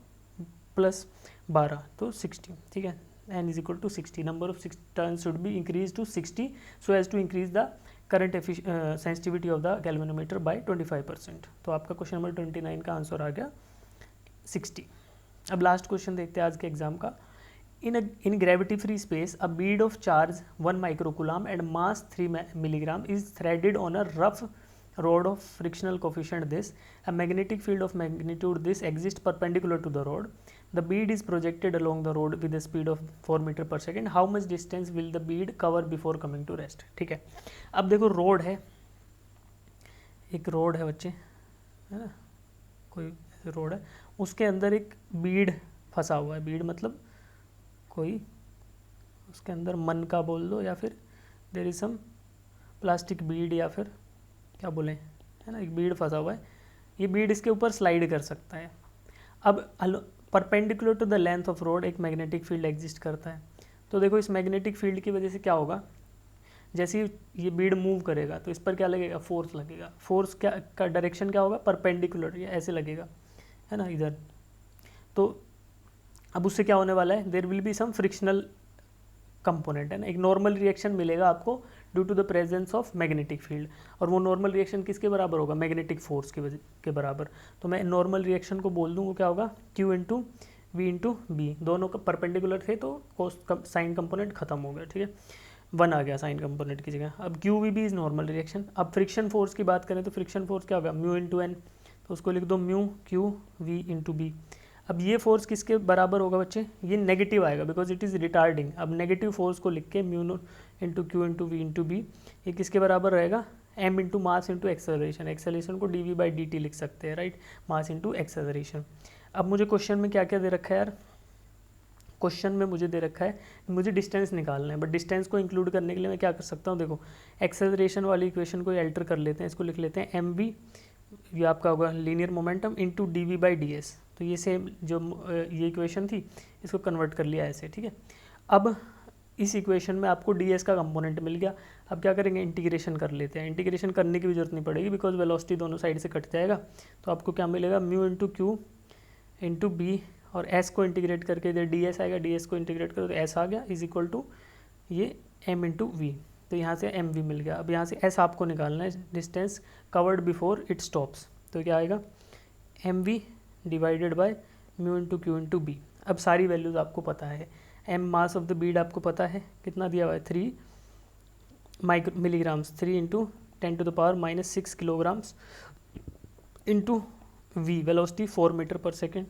प्लस 12 तो 60, ठीक है। n = 60, number of turns should be increase to 60 so as to increase the current sensitivity of the galvanometer by 25%। तो आपका क्वेश्चन नंबर 29 का आंसर आ गया 60। अब लास्ट क्वेश्चन देखते हैं आज के एग्जाम का। इन gravity free space a bead of charge 1 microcoulomb and mass 3 milligram is threaded on a rough rod of frictional coefficient this, a magnetic field of magnitude this exists perpendicular to the rod, the bead is projected along the rod with a speed of 4 meter per second, how much distance will the bead cover before coming to rest। ठीक है, अब देखो road है, एक road है बच्चे, है ना, कोई रोड है, उसके अंदर एक बीड फंसा हुआ है। बीड मतलब कोई उसके अंदर मन का बोल दो, या फिर there is some plastic bead, या फिर क्या बोलें, है ना, एक बीड फंसा हुआ है। ये बीड इसके ऊपर स्लाइड कर सकता है। अब perpendicular to the length of rod एक मैग्नेटिक फील्ड एग्जिस्ट करता है। तो देखो इस मैग्नेटिक फील्ड की वजह से क्या होगा, जैसे ये बीड मूव करेगा तो इस पर क्या लगेगा, फोर्स लगेगा। फोर्स क्या का डायरेक्शन क्या होगा, परपेंडिकुलर, या ऐसे लगेगा, है ना, इधर। तो अब उससे क्या होने वाला है, there will be some frictional component, है ना, एक नॉर्मल रिएक्शन मिलेगा आपको due to the presence of magnetic field, और वो नॉर्मल रिएक्शन किसके बराबर होगा, मैग्नेटिक फोर्स के बराबर। तो मैं नॉर्मल रिएक्शन को बोल दूँ वो क्या होगा, Q × V × B, दोनों का परपेंडिकुलर थे तो साइन कंपोनेंट खत्म हो गया, ठीक है, 1 आ गया साइन कंपोनेंट की जगह। अब QVB इज नॉर्मल रिएक्शन। अब फ्रिक्शन फोर्स की बात करें तो फ्रिक्शन फोर्स क्या होगा, μ × N, तो उसको लिख दो μ/Q/V × B। अब ये फोर्स किसके बराबर होगा बच्चे, ये नेगेटिव आएगा बिकॉज इट इज़ रिटार्डिंग। अब नेगेटिव फोर्स को लिख के μ × Q × V × B, ये किसके बराबर रहेगा, m × मास × एक्सेलरेशन। एक्सेलरेशन को dV/dt लिख सकते हैं, राइट, मास × एक्सेलरेशन। अब मुझे क्वेश्चन में क्या क्या दे रखा है यार, क्वेश्चन में मुझे दे रखा है मुझे डिस्टेंस निकालना है, बट डिस्टेंस को इंक्लूड करने के लिए मैं क्या कर सकता हूँ, देखो एक्सेलरेशन वाली इक्वेशन को अल्टर कर लेते हैं, इसको लिख लेते हैं mv, ये आपका होगा लीनियर मोमेंटम × dV/ds। तो ये सेम जो ये इक्वेशन थी इसको कन्वर्ट कर लिया ऐसे, ठीक है। अब इस इक्वेशन में आपको ds का कंपोनेंट मिल गया। अब क्या करेंगे, इंटीग्रेशन कर लेते हैं। इंटीग्रेशन करने की भी जरूरत नहीं पड़ेगी बिकॉज वेलोसिटी दोनों साइड से कट जाएगा। तो आपको क्या मिलेगा, μ × Q × B, और s को इंटीग्रेट करके इधर ds आएगा, ds को इंटीग्रेट करो तो s आ गया, इज इक्वल टू ये m × V, तो यहाँ से mv मिल गया। अब यहाँ से s आपको निकालना है, distance covered before it stops, तो क्या आएगा mv divided by μ × Q × B। अब सारी वैल्यूज़ आपको पता है, m mass of the bead आपको पता है कितना दिया हुआ है, 3 milligrams, 3 × 10⁻⁻6 kilograms into v velocity 4 metre per second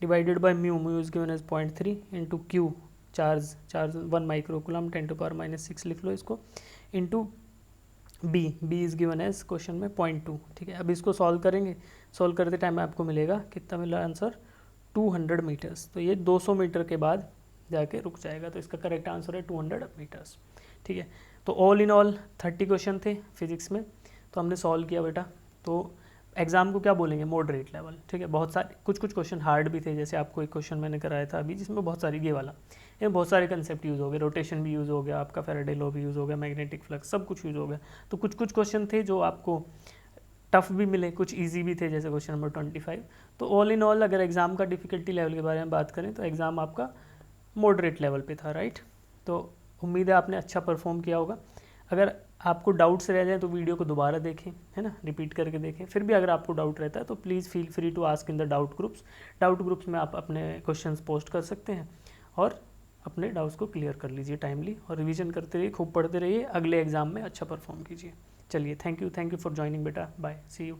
divided by μ is given as 0.3 into q charge 1 microcoulomb 10⁻⁻6 लिख लो इसको, into b is given as question में 0.2, ठीक है। अब इसको सॉल्व करेंगे, सॉल्व करते टाइम आपको मिलेगा कितना मिला आंसर, 200 मीटर्स। तो ये 200 मीटर के बाद जाके रुक जाएगा, तो इसका करेक्ट आंसर है 200 मीटर्स, ठीक है। तो ऑल इन ऑल 30 क्वेश्चन थे फिजिक्स में, तो हमने सॉल्व किया बेटा। तो एग्ज़ाम को क्या बोलेंगे, मॉडरेट लेवल, ठीक है। बहुत सारे कुछ क्वेश्चन हार्ड भी थे, जैसे आपको एक क्वेश्चन मैंने कराया था अभी जिसमें बहुत सारी ये वाला, ये बहुत सारे कंसेप्ट यूज़ हो गए, रोटेशन भी यूज़ हो गया, आपका फैराडे लॉ भी यूज़ हो गया, मैग्नेटिक फ्लक्स, सब कुछ यूज़ हो गया। तो कुछ क्वेश्चन थे जो आपको टफ भी मिले, कुछ इजी भी थे, जैसे क्वेश्चन नंबर 25। तो ऑल इन ऑल अगर एग्ज़ाम का डिफ़िकल्टी लेवल के बारे में बात करें तो एग्ज़ाम आपका मॉडरेट लेवल पे था, राइट। तो उम्मीद है आपने अच्छा परफॉर्म किया होगा। अगर आपको डाउट्स रह जाए तो वीडियो को दोबारा देखें, है ना, रिपीट करके देखें। फिर भी अगर आपको डाउट रहता है तो please feel free to ask in the doubt groups. Doubt groups में आप अपने क्वेश्चंस पोस्ट कर सकते हैं और अपने डाउट्स को क्लियर कर लीजिए टाइमली, और रिवीजन करते रहिए, खूब पढ़ते रहिए, अगले एग्ज़ाम में अच्छा परफॉर्म कीजिए। चलिए, थैंक यू फॉर ज्वाइनिंग बेटा, बाय, सी यू।